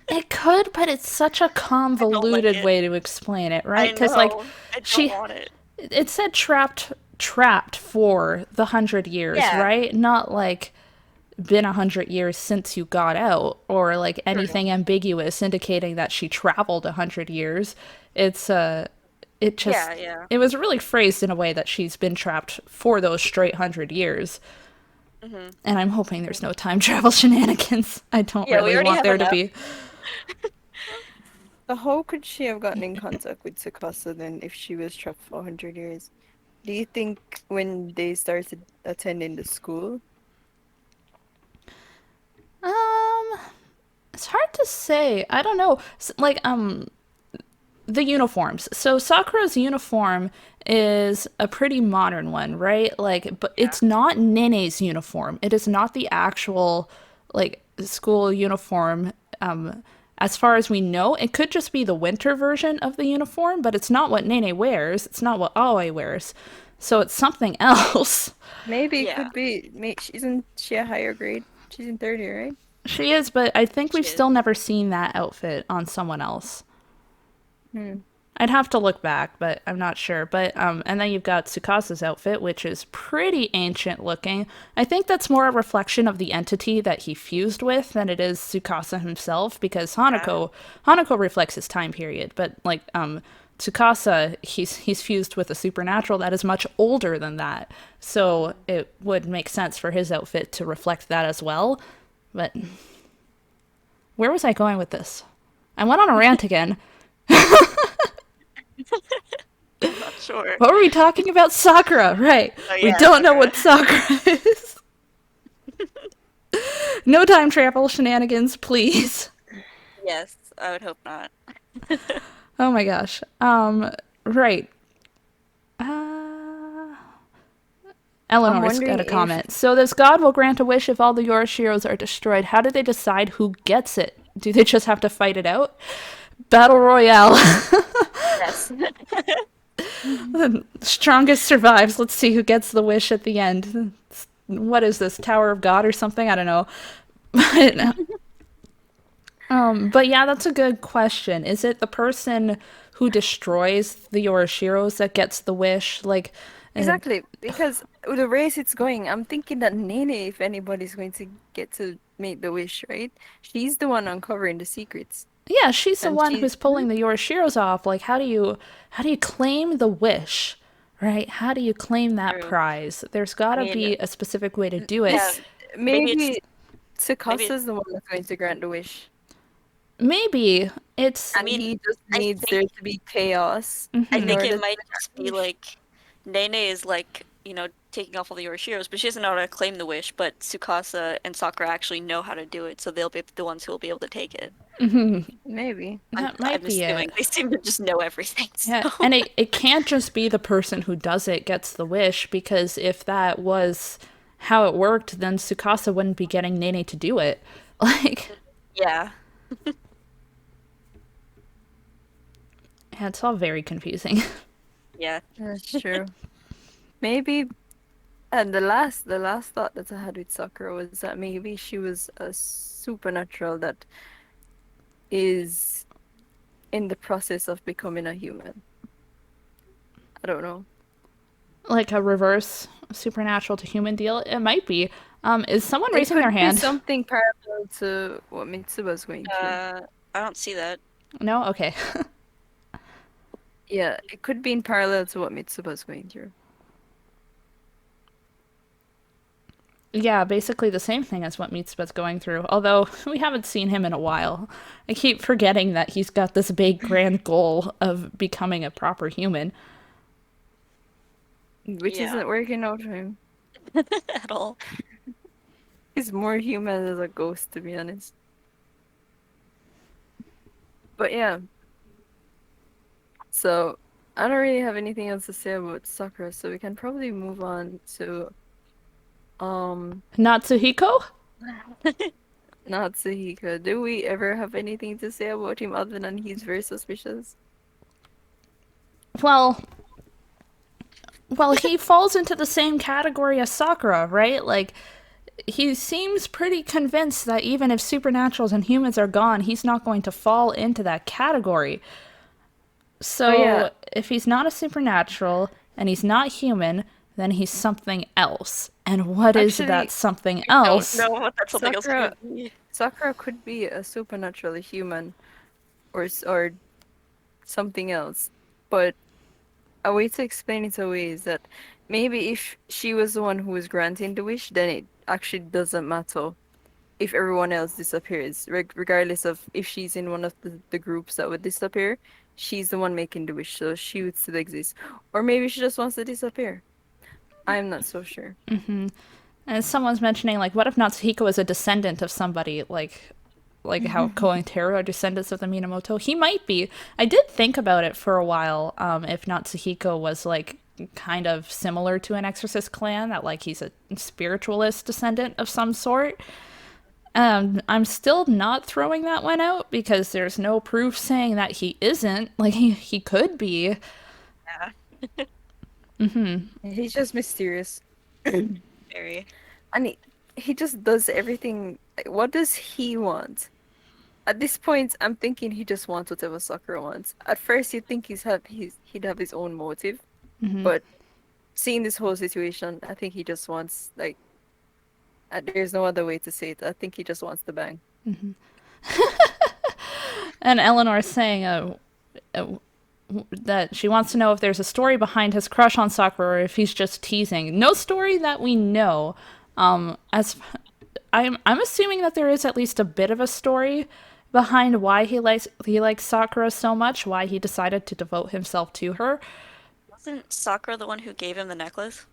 It could, but it's such a I don't like convoluted it. way to explain it, right? I Because like know. I don't she want it. it said trapped for the 100 years, Yeah, right? Not like been 100 years since you got out or like true. anything ambiguous indicating that she traveled 100 years. It's it Yeah, just yeah. it was really phrased in a way that she's been trapped for those straight 100 years. Hmm. And I'm hoping there's no time travel shenanigans. I don't Yeah, we really already want have there to enough. be. So how could she have gotten in contact with Tsukasa then if she was trapped for 100 years? Do you think when they started attending the school? Um, it's hard to say. I don't know. Like the uniforms. So Sakura's uniform is a pretty modern one, right? Like, but Yeah. it's not Nene's uniform. It is not the actual like school uniform. As far as we know, it could just be the winter version of the uniform, but it's not what Nene wears. It's not what Aoi wears. So it's something else. Maybe it Yeah, could be. Isn't she a higher grade? She's in third year, right? She is, but I think we've she is. still never seen that outfit on someone else. Hmm. I'd have to look back, but I'm not sure. But and then you've got Tsukasa's outfit, which is pretty ancient looking. I think that's more a reflection of the entity that he fused with than it is Tsukasa himself, because Yeah. Hanako reflects his time period, but like Tsukasa, he's fused with a supernatural that is much older than that. So it would make sense for his outfit to reflect that as well. But where was I going with this? I went on a rant again. I'm not sure. What were we talking about? Sakura, right. Oh We yeah, don't know Sakura. what Sakura is. No time travel shenanigans, please. Yes, I would hope not. Oh my gosh. Right. Uh, I'm Eleanor's got wondering a if comment. So this god will grant a wish if all the Yoroshiros are destroyed. How do they decide who gets it? Do they just have to fight it out? Battle Royale. Yes. Strongest survives. Let's see who gets the wish at the end. What is this? Tower of God or something? I don't know. But yeah, that's a good question. Is it the person who destroys the Yoroshiros that gets the wish? Like, uh, exactly because with the race it's going, I'm thinking that Nene, if anybody's going to get to make the wish, right? She's the one uncovering the secrets, yeah, she's the and one she's who's pulling the Yoroshiros off. Like, how do you claim the wish? Right? How do you claim that True. prize? There's I gotta mean, be a specific way to do it. yeah, this maybe it's maybe maybe it's, Tsukasa's the one that's going to grant the wish, Maybe it's I and mean, he just I needs think there to be chaos I in think order it to might grant just the be wish. like Nene is like, taking off all the Yoroshiros, but she doesn't know how to claim the wish, but Tsukasa and Sakura actually know how to do it, so they'll be the ones who will be able to take it. Maybe. that might I'm be assuming. it. They seem to just know everything, Yeah, so and it can't just be the person who does it gets the wish, because if that was how it worked, then Tsukasa wouldn't be getting Nene to do it. Like, yeah. yeah, it's all very confusing. Yeah. That's true. Maybe, and the last thought that I had with Sakura was that maybe she was a supernatural that is in the process of becoming a human. I don't know. Like a reverse supernatural to human deal. It might be. Is someone It raising their could be hand? something parallel to what Mitsuba's going through. Uh, I don't see that. No? Okay. Yeah, it could be in parallel to what Mitsuba's going through. Yeah, basically the same thing as what Mitsuba's going through, although we haven't seen him in a while. I keep forgetting that he's got this big grand goal of becoming a proper human. Which Yeah, isn't working out for him. at all. He's more human as a ghost, to be honest. But yeah, so I don't really have anything else to say about Sakura, so we can probably move on to Natsuhiko? Natsuhiko. Do we ever have anything to say about him other than he's very suspicious? Well, well, he falls into the same category as Sakura, right? Like, he seems pretty convinced that even if supernaturals and humans are gone, he's not going to fall into that category. Oh yeah, So, if he's not a supernatural and he's not human, then he's something else. And what is that actually, something I don't else? know what that something else Sakura could be. Sakura could be a supernatural human or something else. But a way to explain it away is that maybe if she was the one who was granting the wish, then it actually doesn't matter if everyone else disappears, regardless of if she's in one of the groups that would disappear, she's the one making the wish, so she would still exist. Or maybe she just wants to disappear. I'm not so sure. And someone's mentioning, like, what if Natsuhiko is a descendant of somebody, like how Ko and Teru are descendants of the Minamoto? He might be. I did think about it for a while, if Natsuhiko was, like, kind of similar to an exorcist clan, that, like, he's a spiritualist descendant of some sort. I'm still not throwing that one out because there's no proof saying that he isn't. Like, he could be. Yeah. He's just mysterious. Very. And he just does everything. Like, what does he want? At this point, I'm thinking he just wants whatever Sakura wants. At first, you'd think he'd have his own motive, but seeing this whole situation, I think he just wants like there's no other way to say it. I think he just wants the bang. And Eleanor is saying that she wants to know if there's a story behind his crush on Sakura or if he's just teasing. No story that we know. As I'm assuming that there is at least a bit of a story behind why he likes Sakura so much, why he decided to devote himself to her. Wasn't Sakura the one who gave him the necklace?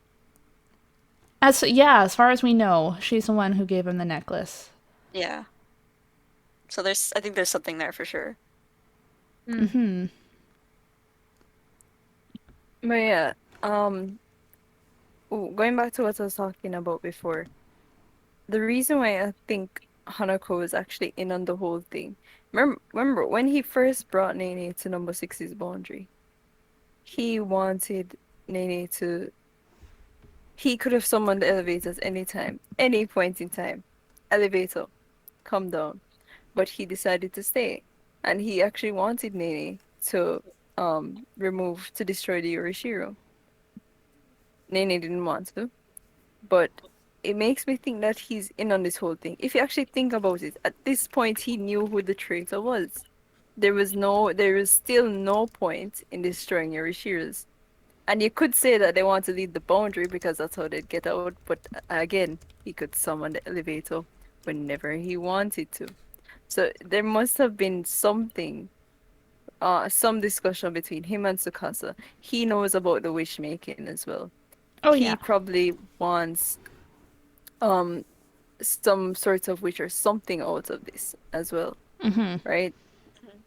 As far as we know, she's the one who gave him the necklace. Yeah. So I think there's something there for sure. But yeah, going back to what I was talking about before, the reason why I think Hanako is actually in on the whole thing. Remember when he first brought Nene to number six's boundary, he wanted Nene to. He could have summoned the elevators any time, any point in time. Elevator, come down. But he decided to stay. And he actually wanted Nene to to destroy the Yorishiro. Nene didn't want to. But it makes me think that he's in on this whole thing. If you actually think about it, at this point he knew who the traitor was. There is still no point in destroying Yorishiro's. And you could say that they want to leave the boundary because that's how they'd get out, but again, he could summon the elevator whenever he wanted to. So there must have been something, some discussion between him and Tsukasa. He knows about the wish making as well. Oh He yeah. probably wants some sort of wish or something out of this as well, right?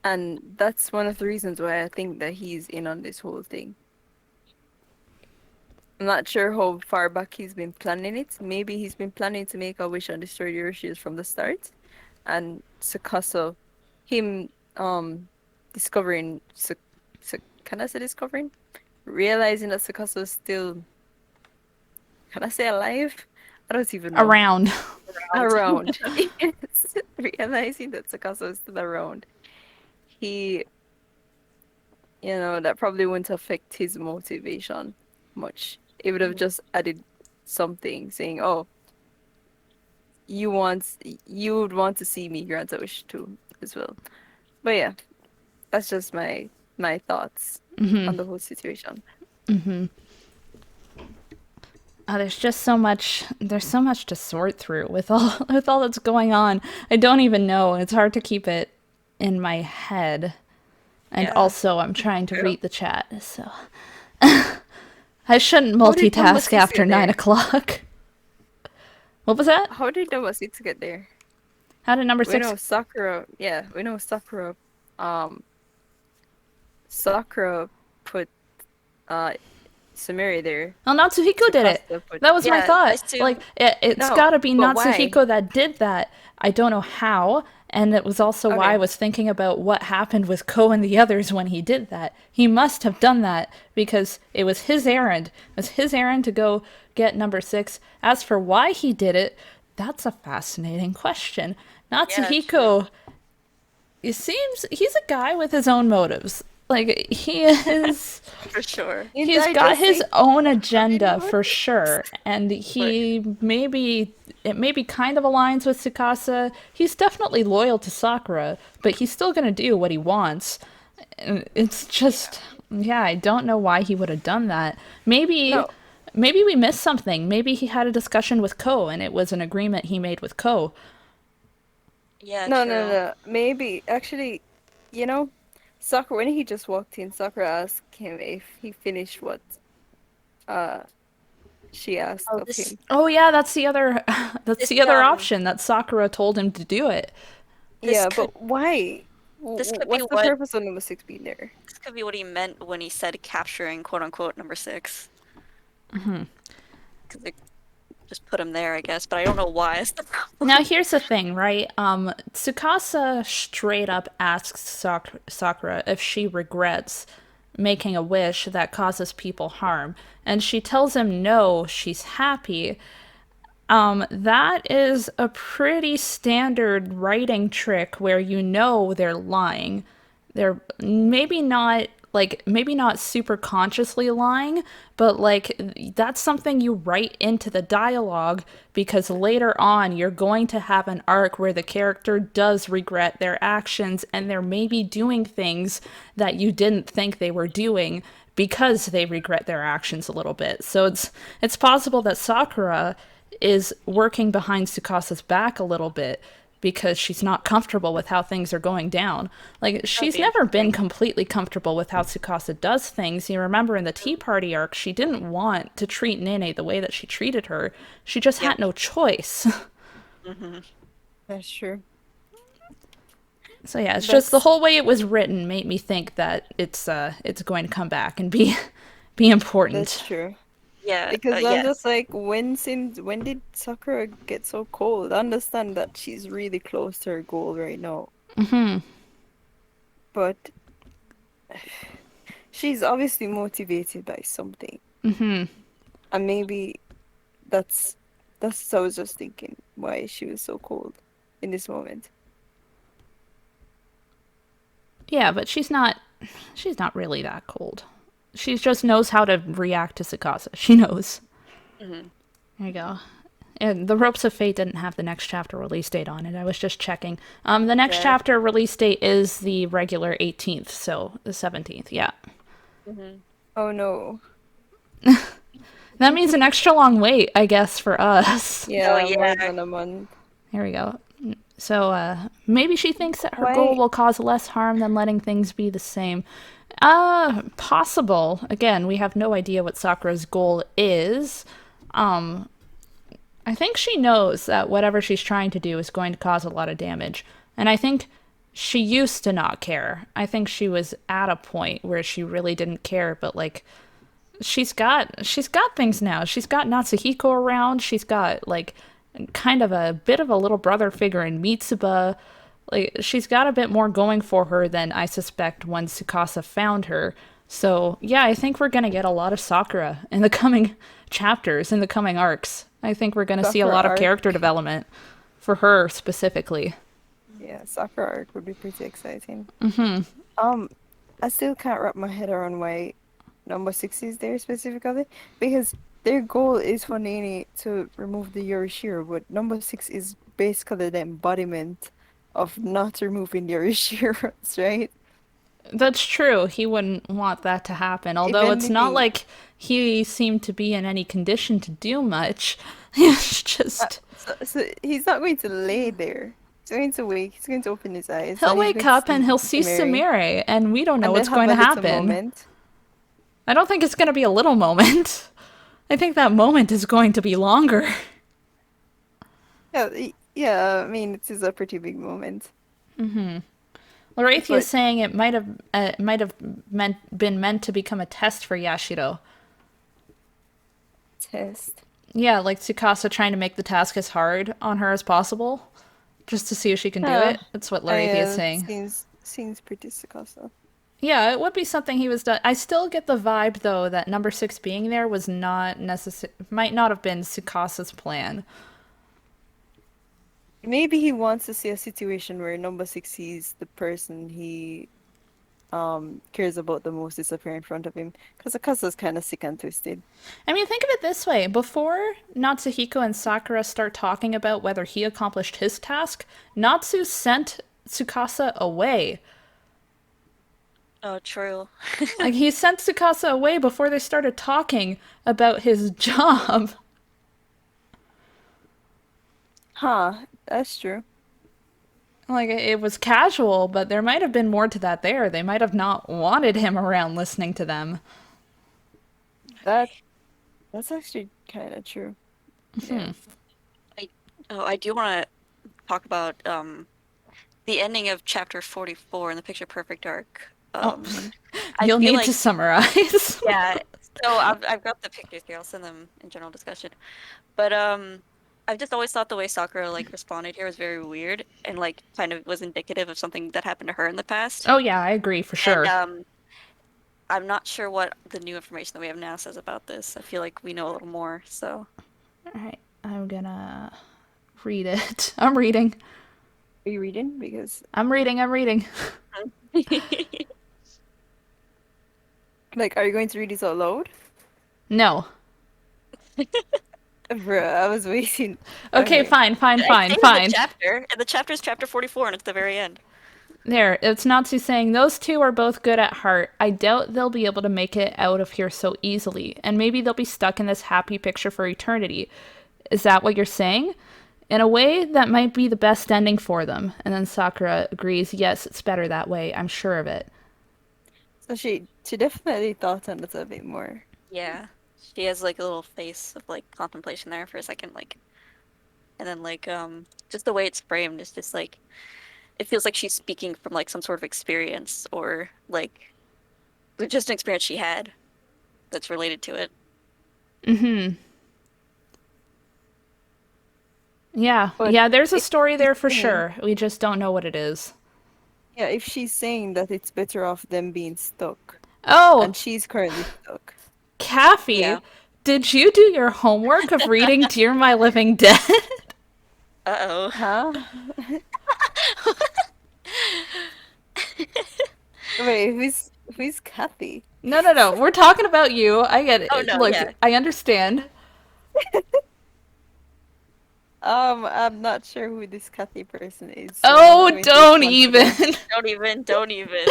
And that's one of the reasons why I think that he's in on this whole thing. I'm not sure how far back he's been planning it. Maybe he's been planning to make a wish and destroy Yoroshi's from the start. And Tsukasa, him discovering, can I say discovering? Realizing that Tsukasa is still, can I say alive? I don't even know. Around. Around. Yes. Realizing that Tsukasa is still around. He, that probably wouldn't affect his motivation much. It would have just added something saying, "Oh, you would want to see me grant a wish too as well." But yeah, that's just my thoughts on the whole situation. There's just so much. There's so much to sort through with all with all that's going on. I don't even know. It's hard to keep it in my head, and Yeah. also I'm trying to read the chat, so I shouldn't How did number multitask six after get there? 9 o'clock. What was that? How did number six get there? How did number We six? know Sakura. Yeah, we know Sakura. Sakura put Sumeri there. Oh, Natsuhiko did it. Tsukasa put. That was my Yeah, I thought. assume. Like, it's No, gotta be but why? Natsuhiko that did that. I don't know how. And it was also why I Okay. was thinking about what happened with Ko and the others when he did that. He must have done that because it was his errand. It was his errand to go get number 6. As for why he did it, that's a fascinating question. Natsuhiko, it seems he's a guy with his own motives. Like, he is. For sure. He's got his own agenda for sure, and it maybe kind of aligns with Tsukasa. He's definitely loyal to Sakura, but he's still gonna do what he wants. And it's just, yeah, I don't know why he would have done that. No. Maybe we missed something. Maybe he had a discussion with Ko, and it was an agreement he made with Ko. Yeah, No, true. no. Maybe actually, Sakura when he just walked in, Sakura asked him if he finished what she asked Oh, of him. Oh yeah, that's the other that's This, the other um, option that Sakura told him to do it. This Yeah, could but why? this could be What's the what purpose of number 6 being there? this could be what he meant when he said capturing quote unquote number 6. Because they just put him there, I guess, but I don't know why. It's the problem. Now here's the thing, right? Tsukasa straight up asks Sakura if she regrets making a wish that causes people harm. And she tells him no, she's happy. That is a pretty standard writing trick where you know they're lying. They're maybe not super consciously lying, but like that's something you write into the dialogue because later on you're going to have an arc where the character does regret their actions and they're maybe doing things that you didn't think they were doing because they regret their actions a little bit. So it's possible that Sakura is working behind Tsukasa's back a little bit because she's not comfortable with how things are going down. Like, That'd she's be never been interesting. completely comfortable with how Tsukasa does things. You remember in the Tea Party arc, she didn't want to treat Nene the way that she treated her. She just Yep. had no choice. Hmm. That's true. So yeah, it's just the That's whole way it was written made me think that it's going to come back and be be that's important. true. Yeah. Because I'm Yeah. just like, when did Sakura get so cold? I understand that she's really close to her goal right now, but she's obviously motivated by something. And maybe that's that's what I was just thinking why she was so cold in this moment. Yeah, but she's not really that cold. She just knows how to react to Tsukasa. She knows. Hmm. There you go. And the Ropes of Fate didn't have the next chapter release date on it. I was just checking. The next Yeah. chapter release date is the regular 18th, so the 17th. Yeah, Hmm. Oh no. that means an extra long wait, I guess, for us. Oh Yeah, more yeah. than a month. Here we go. So maybe she thinks that her goal Why? will cause less harm than letting things be the same. Possible. Again, we have no idea what Sakura's goal is. I think she knows that whatever she's trying to do is going to cause a lot of damage. And I think she used to not care. I think she was at a point where she really didn't care, but like she's got things now. She's got Natsuhiko around. She's got like kind of a bit of a little brother figure in Mitsuba. Like she's got a bit more going for her than I suspect when Tsukasa found her. So yeah, I think we're gonna get a lot of Sakura in the coming chapters, in the coming arcs. I think we're gonna see a Sakura lot of character arc. development for her specifically. Yeah, Sakura arc would be pretty exciting. Um, I still can't wrap my head around why number six is there specifically because their goal is for Nene to remove the Yorishiro, but number six is basically the embodiment of not removing the Yorishiros, right? That's true. He wouldn't want that to happen. If Although it's not anything, like he seemed to be in any condition to do much. It's just so he's not going to lay there. He's going to wake, he's going to open his eyes, he'll and he's wake going to up and see he'll see Mary, Sumire, and we don't know and then what's have going a to little happen. moment. I don't think it's going to be a little moment. I think that moment is going to be longer. Yeah, yeah, I mean, it is a pretty big moment. Larathia is But saying it might have been meant to become a test for Yashiro. test. Yeah, like Tsukasa trying to make the task as hard on her as possible, just to see if she can do Huh. it. That's what Larathia is saying. Seems pretty Sakasa. Yeah, it would be something he was done. I still get the vibe though that number six being there was not necessary. Might not have been Tsukasa's plan. Maybe he wants to see a situation where number six sees the person he cares about the most disappear in front of him. Because Akasa's kind of sick and twisted. I mean, think of it this way: before Natsuhiko and Sakura start talking about whether he accomplished his task, Natsu sent Tsukasa away. Oh, true. Like he sent Tsukasa away before they started talking about his job. Huh, that's true. Like it was casual, but there might have been more to that there. They might have not wanted him around listening to them. That that's actually kind of true. Yeah. I I do want to talk about the ending of chapter 44 in the Picture Perfect arc. Oh, Hmm. I you'll feel need like to summarize. yeah. So I've got the pictures here. I'll send them in general discussion. But I've just always thought the way Sakura like responded here was very weird and like kind of was indicative of something that happened to her in the past. Oh yeah, I agree for And sure. I'm not sure what the new information that we have now says about this. I feel like we know a little more, so. All right, I'm gonna read it. I'm reading. Are you reading? Because I'm reading. I'm reading. like, are you going to read this out loud? No. Bruh, I was waiting. Okay, Okay. fine, fine, I fine, saved the fine. chapter, and the chapter is chapter 44, and it's the very end. There, it's Natsu saying, those two are both good at heart. I doubt they'll be able to make it out of here so easily, and maybe they'll be stuck in this happy picture for eternity. Is that what you're saying? In a way, that might be the best ending for them. And then Sakura agrees, yes, it's better that way, I'm sure of it. So she definitely thought on it a bit more. Yeah. She has like a little face of like contemplation there for a second, like, and then like just the way it's framed is just like it feels like she's speaking from like some sort of experience or like just an experience she had that's related to it. Mm-hmm. Yeah, But yeah, there's a if story she's there for saying, sure. We just don't know what it is. yeah, if she's saying that it's better off them being stuck, Oh, and she's currently stuck. Kathy, Yeah. did you do your homework of reading Dear My Living Dead? Uh-oh. Huh? Wait, who's Kathy? No, no, no. We're talking about you. I get Oh it. no, Look, yeah. I understand. I'm not sure who this Kathy person is, so I'm not Oh, going to don't respond to even. them. Don't even.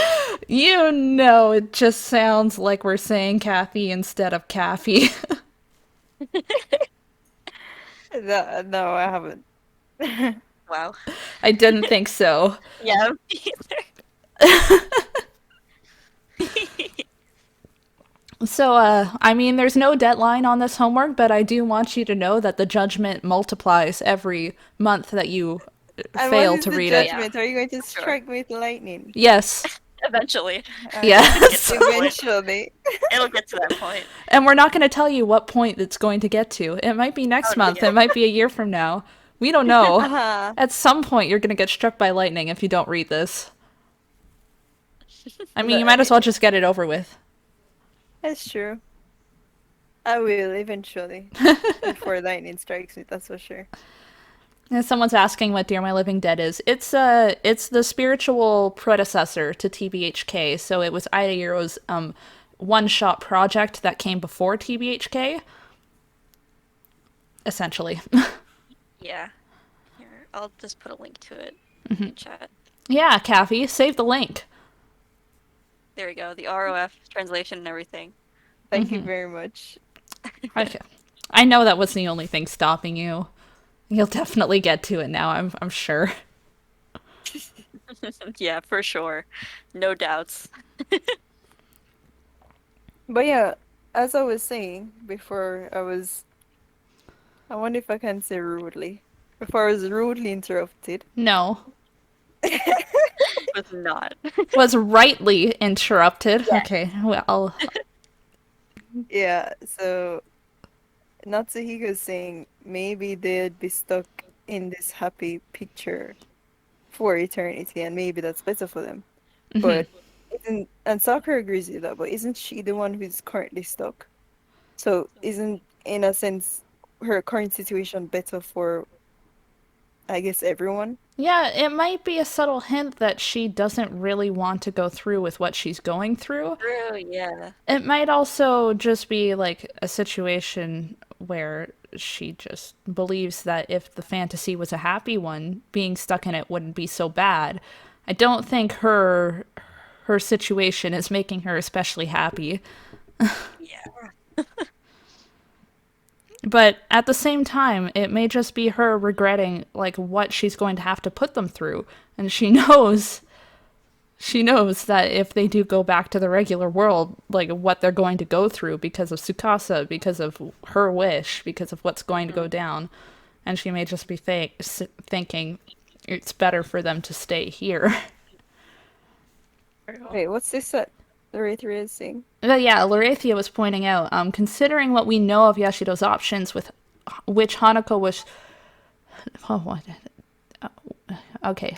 You know, it just sounds like we're saying Kathy instead of Kathy. No, no, I haven't. Wow. I didn't think so. Yeah, me either. So, I mean, there's no deadline on this homework, but I do want you to know that the judgment multiplies every month that you And what fail is to the read it. Yeah, judgment? Are you going to sure. strike me with lightning? Yes. Eventually. Okay. It'll get Yes. to that point. Eventually. It'll get to that point. And we're not going to tell you what point it's going to get to. It might be Oh next no, month. yeah. It might be a year from now. We don't know. Uh-huh. At some point, you're going to get struck by lightning if you don't read this. I mean, you might as well just get it over with. That's true. I will eventually. Before lightning strikes me, that's for sure. And someone's asking what Dear My Living Dead is. It's the spiritual predecessor to TBHK. So it was AidaIro's one-shot project that came before TBHK, essentially. Yeah. Here, I'll just put a link to it in chat. Yeah, Kathy, save the link. There we go. The ROF translation and everything. Thank you very much. Okay. I know that was the only thing stopping you. You'll definitely get to it now, I'm sure. Yeah, for sure. No doubts. But yeah, as I was saying before, I wonder if I can say rudely. Before I was rudely interrupted. No. Was not. Was rightly interrupted. Yeah. Okay, well, Yeah, so Natsuhiko's saying maybe they'd be stuck in this happy picture for eternity, and maybe that's better for them. But isn't and Sakura agrees with that, but isn't she the one who's currently stuck? So isn't in a sense her current situation better for I guess everyone? yeah, it might be a subtle hint that she doesn't really want to go through with what she's going through. True, yeah. It might also just be like a situation where she just believes that if the fantasy was a happy one, being stuck in it wouldn't be so bad. I don't think her situation is making her especially happy. Yeah. But at the same time, it may just be her regretting like what she's going to have to put them through, and she knows that if they do go back to the regular world, like what they're going to go through because of Tsukasa, because of her wish, because of what's going to go down, and she may just be thinking it's better for them to stay here. Wait, what's this that Laretria is saying? But yeah, Larathia was pointing out, considering what we know of Yashido's options, with which Hanako was. Oh, what? Okay,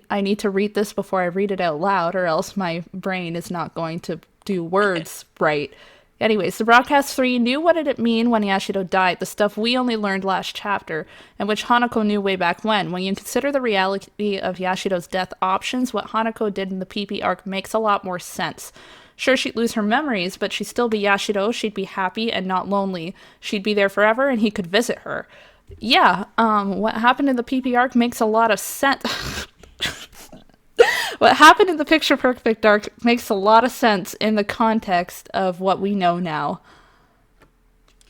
I need to read this before I read it out loud, or else my brain is not going to do words right. Anyways, the broadcast 3 knew what did it mean when Yashido died, the stuff we only learned last chapter, and which Hanako knew way back when. When you consider the reality of Yashido's death options, what Hanako did in the PP arc makes a lot more sense. Sure, she'd lose her memories, but she'd still be Yashido, she'd be happy and not lonely. She'd be there forever, and he could visit her. Yeah, what happened in the PP arc makes a lot of sense. What happened in the Picture Perfect arc makes a lot of sense in the context of what we know now.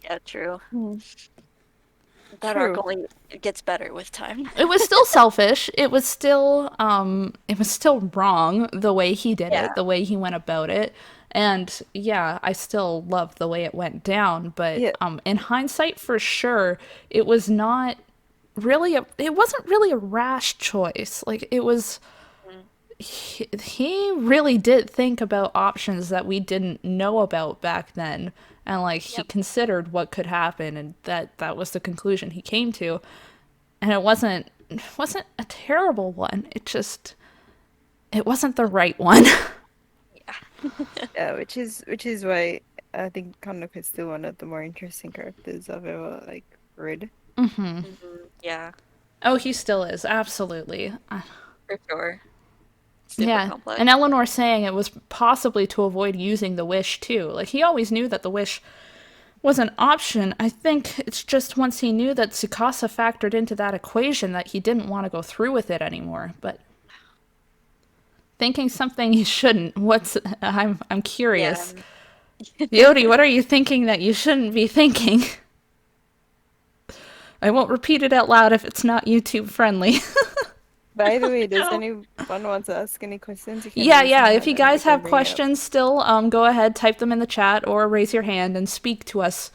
Yeah, true. Hmm. That True. arc only gets better with time. It was still selfish. It was still wrong the way he did Yeah. it, the way he went about it. And yeah, I still love the way it went down, but Yeah. in hindsight for sure, it was not it wasn't really a rash choice. Like it was Mm. he really did think about options that we didn't know about back then, and like he Yep. considered what could happen, and that was the conclusion he came to. And it wasn't a terrible one, it wasn't the right one. Yeah, which is why I think Kanok is still one of the more interesting characters I've ever like read. Yeah, Oh, he still is, absolutely. for sure. Super Yeah, complex. and Eleanor saying it was possibly to avoid using the wish too. Like he always knew that the wish was an option. I think it's just once he knew that Tsukasa factored into that equation that he didn't want to go through with it anymore. But thinking something you shouldn't. I'm Yeah. curious. Yodi, what are you thinking that you shouldn't be thinking? I won't repeat it out loud if it's not YouTube friendly. By the way, does No. anyone want to ask any questions? You can Yeah, raise your yeah. If hand you and we guys have can bring it up. questions still, go ahead, type them in the chat or raise your hand and speak to us.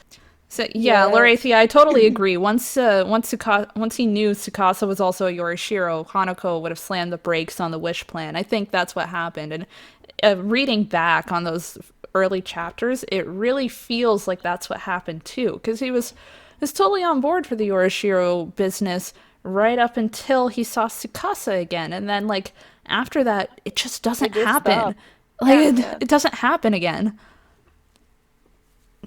So yeah, Yeah. Lorathia, I totally agree. Once he knew Tsukasa was also a Yorishiro, Hanako would have slammed the brakes on the wish plan. I think that's what happened. And reading back on those early chapters, it really feels like that's what happened too, because he was totally on board for the Yorishiro business right up until he saw Tsukasa again, and then like after that, it just doesn't It just happen. stopped. Like Yeah. it doesn't happen again.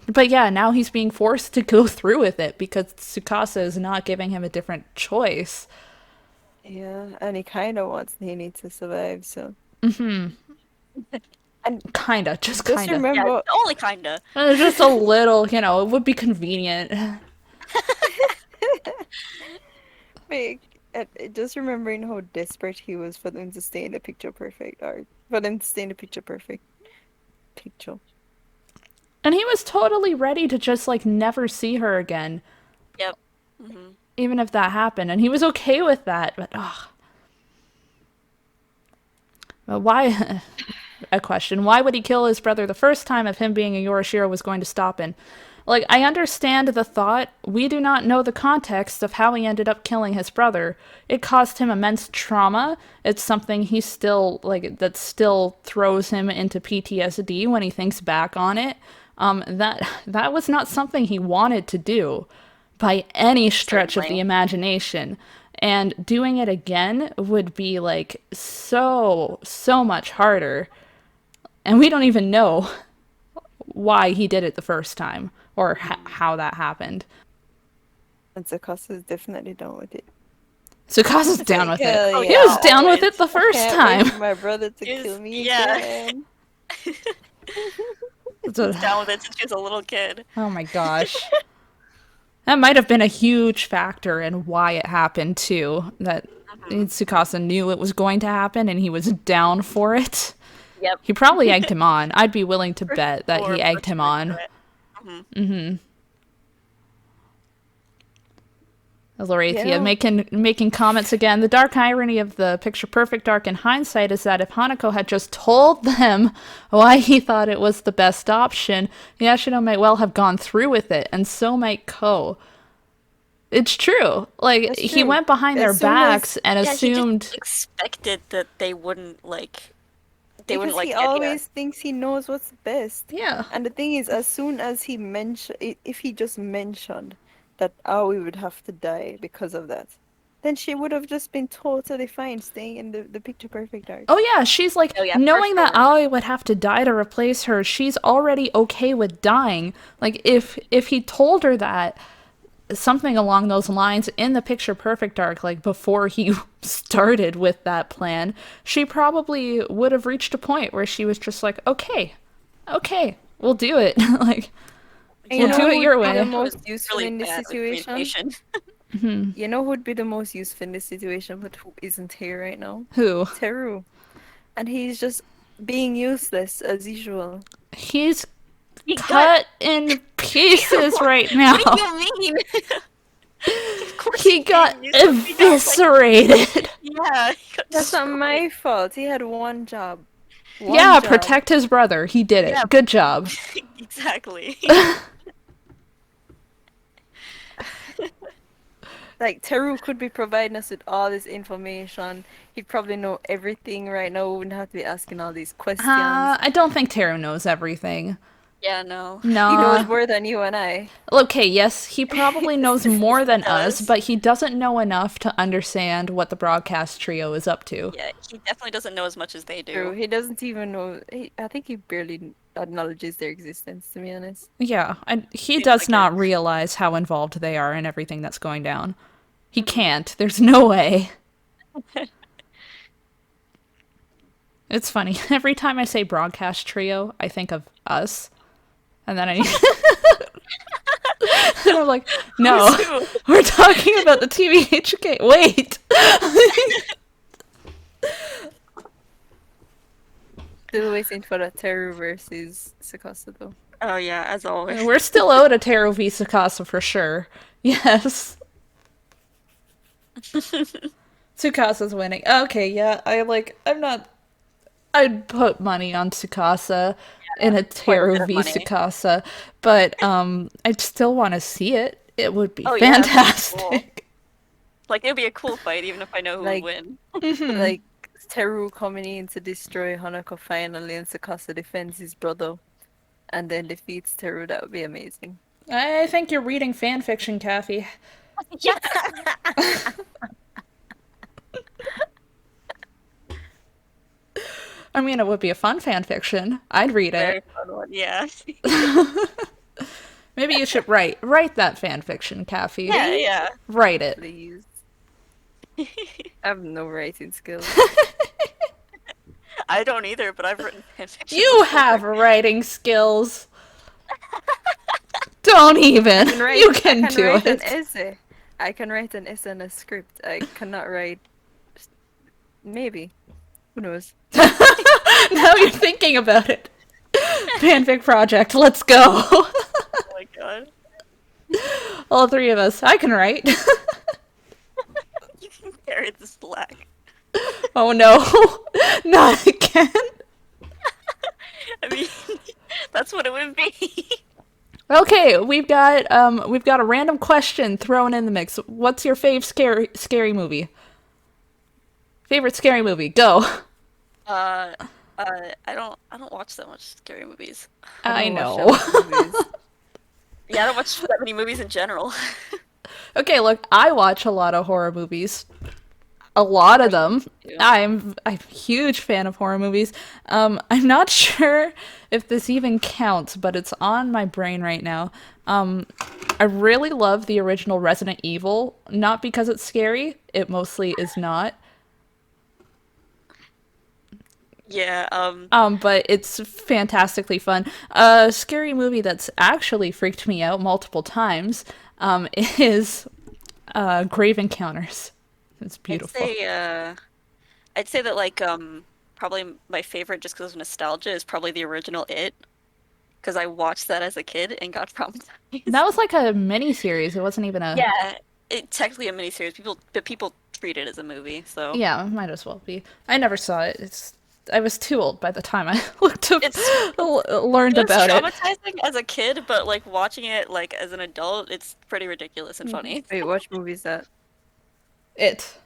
But yeah, now he's being forced to go through with it because Tsukasa is not giving him a different choice. Yeah, and he kind of wants Nini to survive, so. And Kinda, just just kinda. Yeah, remember, only kinda. Just a little, it would be convenient. like, just remembering how desperate he was for them to stay in the picture perfect art, for them to stay in the picture perfect picture. And he was totally ready to just like never see her again, Yep. Hmm. even if that happened. And he was okay with that, but but why? A question. Why would he kill his brother the first time if him being a Yorishiro was going to stop him? Like, I understand the thought. We do not know the context of how he ended up killing his brother. It caused him immense trauma. It's something he still, like, that still throws him into PTSD when he thinks back on it. That was not something he wanted to do by any stretch of the Certainly. imagination. And doing it again would be, like, so much harder. And we don't even know why he did it the first time or how that happened. And Tsukasa is definitely down with it. Tsukasa's down with it. Hell He was yeah. down with Always. it the first Can't time. wait for my brother to He's- kill me yeah. again. He's down with it since he was a little kid. Oh my gosh. That might have been a huge factor in why it happened too. That Tsukasa knew it was going to happen and he was down for it. Yep. He probably egged him on. I'd be willing to bet that Or he egged him pushed him on. into it. Lorathia Yeah. making comments again. The dark irony of the picture perfect arc in hindsight is that if Hanako had just told them why he thought it was the best option, Yashino might well have gone through with it, and so might Ko. It's true. Like That's he true. went behind their As soon backs and Yeah, he assumed just expected that they wouldn't like. They Because wouldn't like he the idea. always thinks he knows what's best. yeah. And the thing is, as soon as he mentioned, if he just mentioned that, oh, we would have to die because of that, Then she would have just been totally fine staying in the picture perfect arc. Oh yeah, she's like, Oh yeah, for knowing that sure. Aoi would have to die to replace her, she's already okay with dying. Like if he told her that, something along those lines in the picture perfect arc, like before he started with that plan, she probably would have reached a point where she was just like, okay, we'll do it. Like, And you we'll know do who it would your be the way. It was most useful really in this bad with situation? communication. You know who would be the most useful in this situation, but who isn't here right now? Who? Teru. And he's just being useless as usual. He's He got. cut in pieces right now. What do you mean? Of course He got didn't. He got, like, eviscerated. yeah, he got That's not destroyed. my fault. He had one job. Yeah, One job. protect his brother. He did Yeah. it. Good job. Exactly. Like, Teru could be providing us with all this information. He'd probably know everything right now. We wouldn't have to be asking all these questions. I don't think Teru knows everything. Yeah, no. He knows No. more than you and I. Okay, yes, he probably knows more than us, does. but he doesn't know enough to understand what the broadcast trio is up to. Yeah, he definitely doesn't know as much as they True. do. He doesn't even know. I think he barely acknowledges their existence, to be honest. Yeah, and he Seems does like not it. realize how involved they are in everything that's going down. He can't. There's no way. It's funny. Every time I say broadcast trio, I think of us. And then I and I'm like, no, Who? we're talking about the TBHK. Wait. Still waiting for that Teru versus Sakasa, though. Oh yeah, as always. We're still owed a Taro v Tsukasa for sure. Yes. Tsukasa's winning. Okay, yeah, I'm not. I'd put money on Tsukasa in a quite a bit Taro of v money. Tsukasa, but I'd still want to see it. It would be Oh, yeah, that'd be fantastic. Like, it'd be a cool fight, even if I know who Like- would win. Like, Teru coming in to destroy Hanako finally, and Sakasa defends his brother, and then defeats Teru. That would be amazing. I think you're reading fan fiction, Kathy. Yeah. I mean, it would be a fun fan fiction. I'd read Very it. fun one, yeah. Maybe you should write that fan fiction, Kathy. Yeah, yeah. Write it. Please. I have no writing skills. I don't either, but I've written fanfiction. You have writing skills. Don't even. You can do write an it. essay. I can write an essay and a script. I cannot write. Maybe. Who knows? Now you're thinking about it. Fanfic project. Let's go. Oh my god. All three of us. I can write. You can carry the slack. Oh no. Not again. I mean, that's what it would be. Okay, we've got a random question thrown in the mix. What's your scary movie? Favorite scary movie? Go. I don't watch that much scary movies. I don't watch know. that much movies. Yeah, I don't watch that many movies in general. Okay, look, I watch a lot of horror movies. A lot of them. too. I'm a huge fan of horror movies. I'm not sure if this even counts, but it's on my brain right now. I really love the original Resident Evil, not because it's scary. It mostly is not. Yeah, But it's fantastically fun. A scary movie that's actually freaked me out multiple times, is Grave Encounters. It's beautiful. I'd say that like probably my favorite just because of nostalgia is probably the original It, because I watched that as a kid and got traumatized. That was like a mini series. It wasn't even a. Yeah, it's technically a miniseries. People treat it as a movie, so Yeah, might as well be. I never saw it. I was too old by the time I looked up, learned It's about it. traumatizing as a kid, but like watching it like as an adult, it's pretty ridiculous and funny. Wait, what movie is that? It.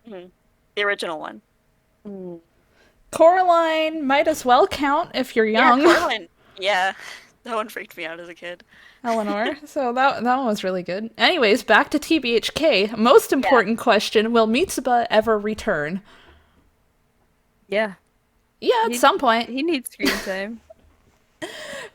The original one. Coraline might as well count if you're young. Yeah, Coraline. Yeah, That one freaked me out as a kid. Eleanor. So that one was really good. Anyways, back to TBHK. Most Yeah. important question, will Mitsuba ever return? Yeah. Yeah, at He some point. he needs screen time.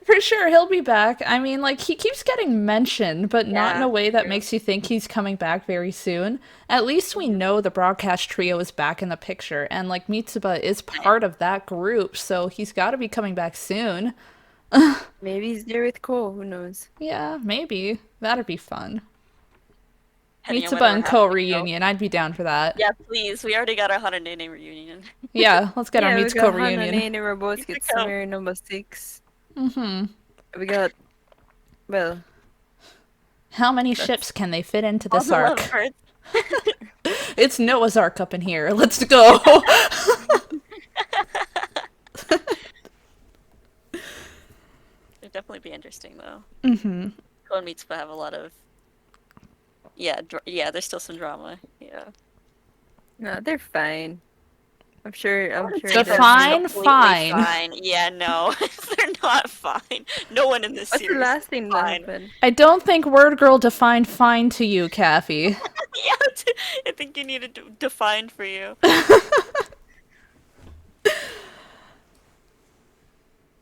For sure, he'll be back. I mean, like, he keeps getting mentioned, but not in a Yeah. way that True. makes you think he's coming back very soon. At least we Mhm. know the broadcast trio is back in the picture, and, like, Mitsuba is part of that group, so he's got to be coming back soon. Maybe he's there with Cole, who knows? Yeah, maybe. That'd be fun. Depending on Mitsuba whatever and happens Co to Ko. reunion. I'd be down for that. Yeah, please. We already got our Hananene reunion. Yeah, let's get our Yeah, we Mitsuko got Hana, reunion. Nene, Robots, Needs to get go. Samir number 6. Hmm. We got, well, How many that's ships can they fit into All this the arc? lovebirds. It's Noah's Ark up in here. Let's go. It'd definitely be interesting though. Hmm. Ko and Mitsuba have a lot of yeah. There's still some drama. Yeah. no, they're fine. I'm sure. I I'm wouldn't sure say they're they'll be. Define completely fine. fine. Yeah, no, they're not fine. No one in this What's the series is last thing that fine. happened? I don't think Word Girl defined fine to you, Kathy. Yeah, I think you need it defined for you.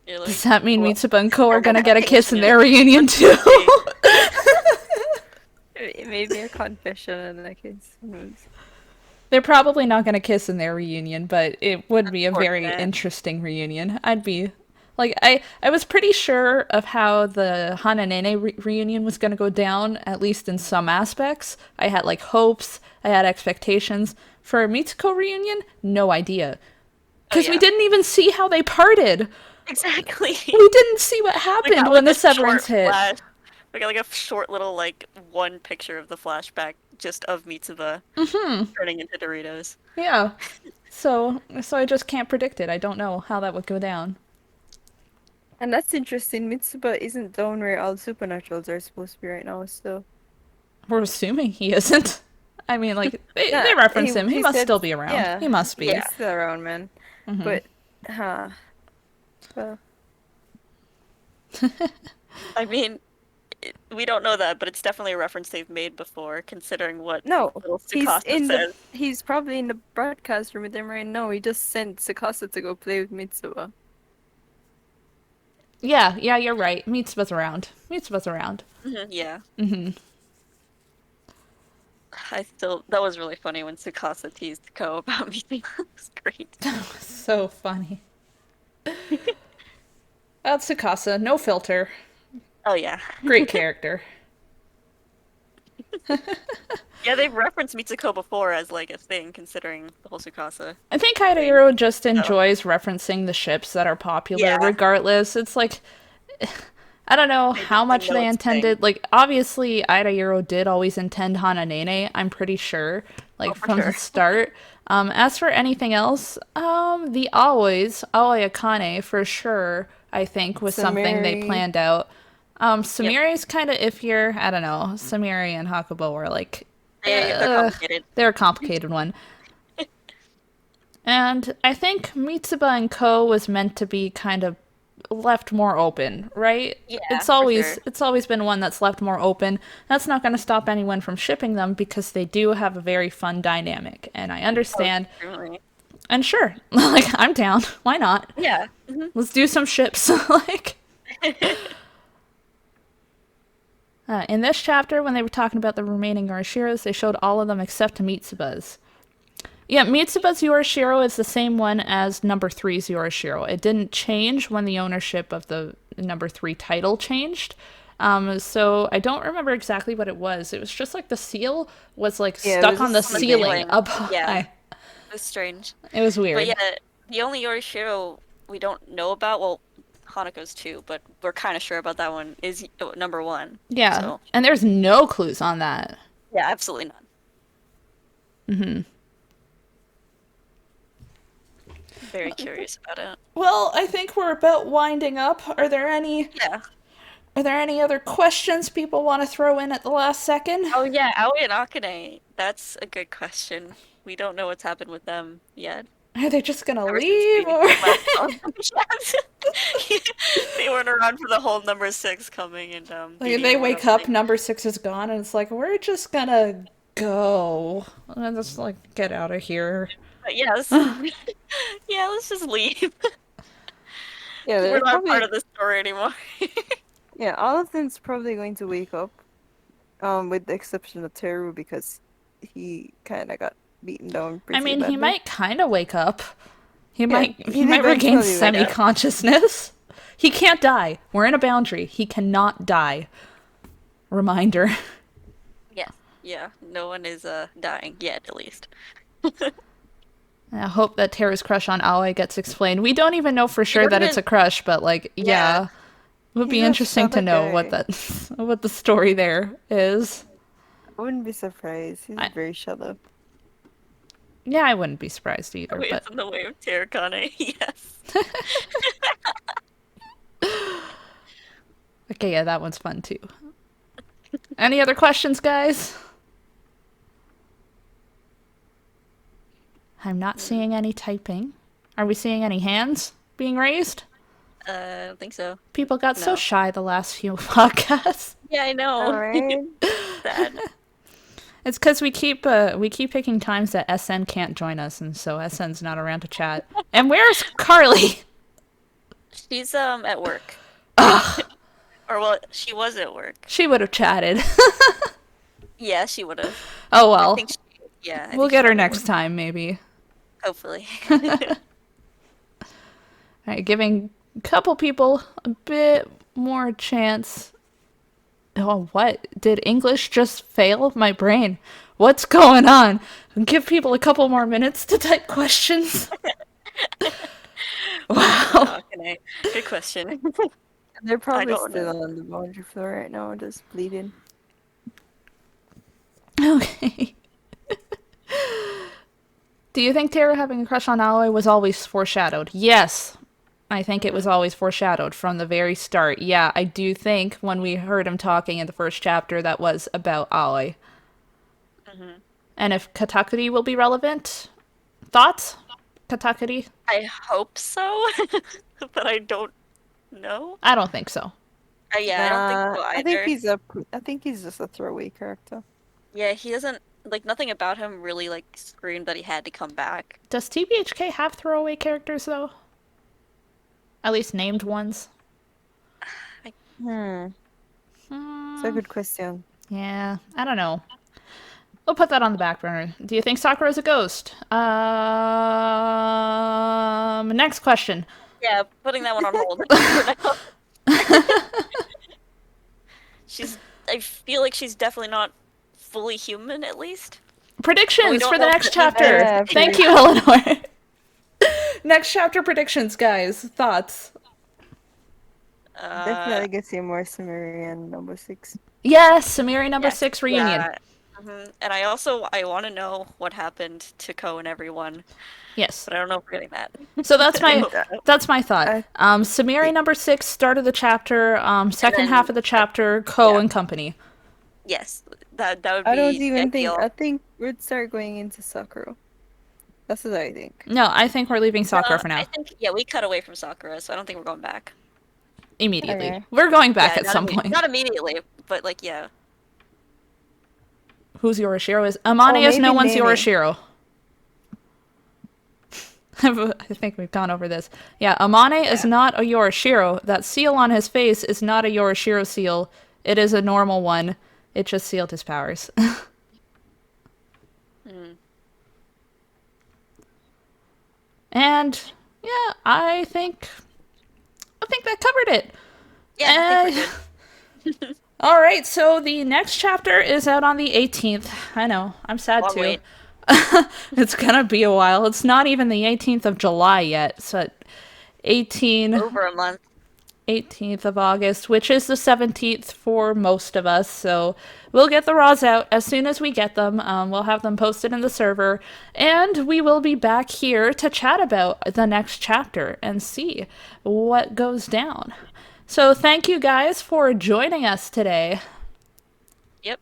You're Does like, that mean what? Mitsuba and Co are Or what gonna get a kiss in definition their is reunion too? okay? Maybe a confession in that case. Who knows? They're probably not gonna kiss in their reunion, but it would be a very Unfortunate. interesting reunion. I'd be like, I was pretty sure of how the Hananene reunion was gonna go down, at least in some aspects. I had like hopes, I had expectations. For a Mitsuko reunion, no idea. Oh Because we yeah, didn't even see how they parted. exactly. We didn't see what We happened got when like the a short severance hit. flash. We got like a short little like one picture of the flashback just of Mitsuba turning into Doritos. Yeah. So I just can't predict it. I don't know how that would go down. And that's interesting. Mitsuba isn't down where all supernaturals are supposed to be right now. So We're assuming he isn't. I mean, like they yeah, reference him. He he must said still be around. yeah, He must Yeah, be. he's still around, man. But well, I mean, we don't know that, but it's definitely a reference they've made before, considering what no, little Tsukasa says. he's probably in the broadcast room with them right now. He just sent Sakasa to go play with Mitsuba. Yeah, yeah, you're right. Mitsuba's around. Mitsuba's around. Yeah. That was really funny when Tsukasa teased Ko about meeting. That was great. So funny. Tsukasa, no filter. Oh yeah. Great character. Yeah, they've referenced Mitsuko before as like a thing, considering the whole Tsukasa I think thing. AidaIro just So enjoys referencing the ships that are popular, yeah, regardless. It's like I don't know they how definitely much know they it's a thing. intended. Like, obviously, AidaIro did always intend Hananene, I'm pretty sure, Oh, like, for from the sure. start. As for anything else, the Aoi Akane, for sure, I think, was something they Samiri, planned out. Yep. Samiri's kind of iffier. I don't know. Samiri and Hakubo were like, They're complicated. they're a complicated one. And I think Mitsuba and Co was meant to be kind of left more open, right? Yeah, for sure. It's always been one that's left more open. That's not going to stop anyone from shipping them because they do have a very fun dynamic, and I Oh, understand. extremely. And sure, like I'm down. Why not? Yeah. Let's do some ships. Like in this chapter, when they were talking about the remaining Yorishiros, they showed all of them except Mitsuba's. Yeah, Mitsuba's Yorishiro is the same one as number three's Yorishiro. It didn't change when the ownership of the number three title changed. So I don't remember exactly what it was. It was just like the seal was like yeah, it stuck was on the a On the seal. ceiling ceiling. up Yeah, high. it was strange. It was But weird. yeah, the only Yorishiro we don't know about, well, Hanako's too, but we're kind of sure about that one, is number one. Yeah, So, and there's no clues on that. yeah, absolutely none. Very curious about it. Well, I think we're about winding up. Yeah. Are there any other questions people want to throw in at the last second? Oh yeah, Aoi and Akane. That's a good question. We don't know what's happened with them yet. Are they just gonna Ever since leave? being Or last on the chat. They weren't around for the whole number 6 coming and like beating they everyone wake up. up, number 6 is gone, and it's like we're just gonna go. And just like get out of here. But yes. Yeah, let's just leave. Yeah, We're they're not part probably of the story anymore. yeah, all of them's probably going to wake up. With the exception of Teru because he kind of got beaten down I pretty mean, he badly. might kind of wake up. He Yeah, might he he'd might regain eventually wake semi up. consciousness. He can't die. We're in a boundary. He cannot die. Reminder. Yes. Yeah, no one is dying yet, at least. I hope that Tara's crush on Aoi gets explained. We don't even know for We sure don't that it's even. a crush, but like, Yeah. yeah, it would be He's a interesting to shadow know what guy. that what the story there is. I wouldn't be surprised. He's I, very shallow. yeah, I wouldn't be surprised either. Waves But in the way of Terrakane. Yes. okay, yeah, that one's fun too. Any other questions, guys? I'm not seeing any typing. Are we seeing any hands being raised? I don't think so. People got so No. shy the last few podcasts. Yeah, I All know. right. Sad. It's because we keep picking times that SN can't join us, and so SN's not around to chat. And where's Carly? She's at work. Or well, she was at work. She would have chatted. Yeah, she would have. Oh I well, think she, yeah, I we'll think get she her might have next time maybe. hopefully. All right, giving a couple people a bit more chance. Oh, what? Did English just fail my brain? What's going on? Give people a couple more minutes to type questions. Wow. Okay. Good question. They're probably don't know. still on the boundary floor right now, just bleeding. Okay. Do you think Tara having a crush on Aoi was always foreshadowed? Yes. I think it was always foreshadowed from the very start. Yeah, I do think when we heard him talking in the first chapter that was about Aoi. And if Katakuri will be relevant? Thoughts? Katakuri? I hope so, but I don't know. I don't think so. Yeah, I don't think so I think either. I think he's just a throwaway character. Yeah, he doesn't like nothing about him really like screamed that he had to come back. Does TBHK have throwaway characters though? At least named ones? It's a good question. Yeah, I don't know. We'll put that on the back burner. Do you think Sakura's a ghost? Next question. Yeah, putting that one on hold for now. She's. I feel like she's definitely not fully human, at least. Predictions don't for the know next if- chapter. Yeah, Thank you, Eleanor. Next chapter predictions, guys. Thoughts? Definitely get to see more Sumerian number 6. Yes, Samiri number Yes, 6 reunion. yeah. And I want to know what happened to Ko and everyone, Yes. but I don't know if we're getting that. So that's my thought. I- Samiri number 6, start of the chapter, second then- half of the chapter, Ko yeah. and company. Yes, that would be. I don't even think. ideal. I think we'd start going into Sakura. That's what I think. No, I think we're leaving Sakura for I now. think we cut away from Sakura, so I don't think we're going back. Immediately. Okay. We're going back Yeah, at not some imme- point. Not immediately, but like yeah. Who's Yorishiro is? Amane is no maybe one's Nene. Yorishiro. I think we've gone over this. Yeah, Amane is not a Yorishiro. That seal on his face is not a Yorishiro seal. It is a normal one. It just sealed his powers. And yeah, I think that covered it. Yeah, I think we're good. All right, so the next chapter is out on the 18th. I know, I'm sad Long too. wait. It's gonna be a while. It's not even the 18th of July yet. So 18, Over a month. 18th of August, which is the 17th for most of us. So we'll get the raws out as soon as we get them. We'll have them posted in the server, and we will be back here to chat about the next chapter and see what goes down. So thank you guys for joining us today. Yep.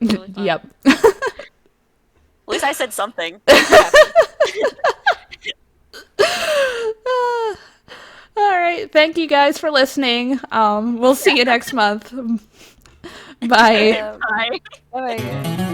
Really fun. Yep. At least I said something. I'm happy. right. Thank you guys for listening. We'll see you next month. Bye. Yeah. Bye. Bye, guys.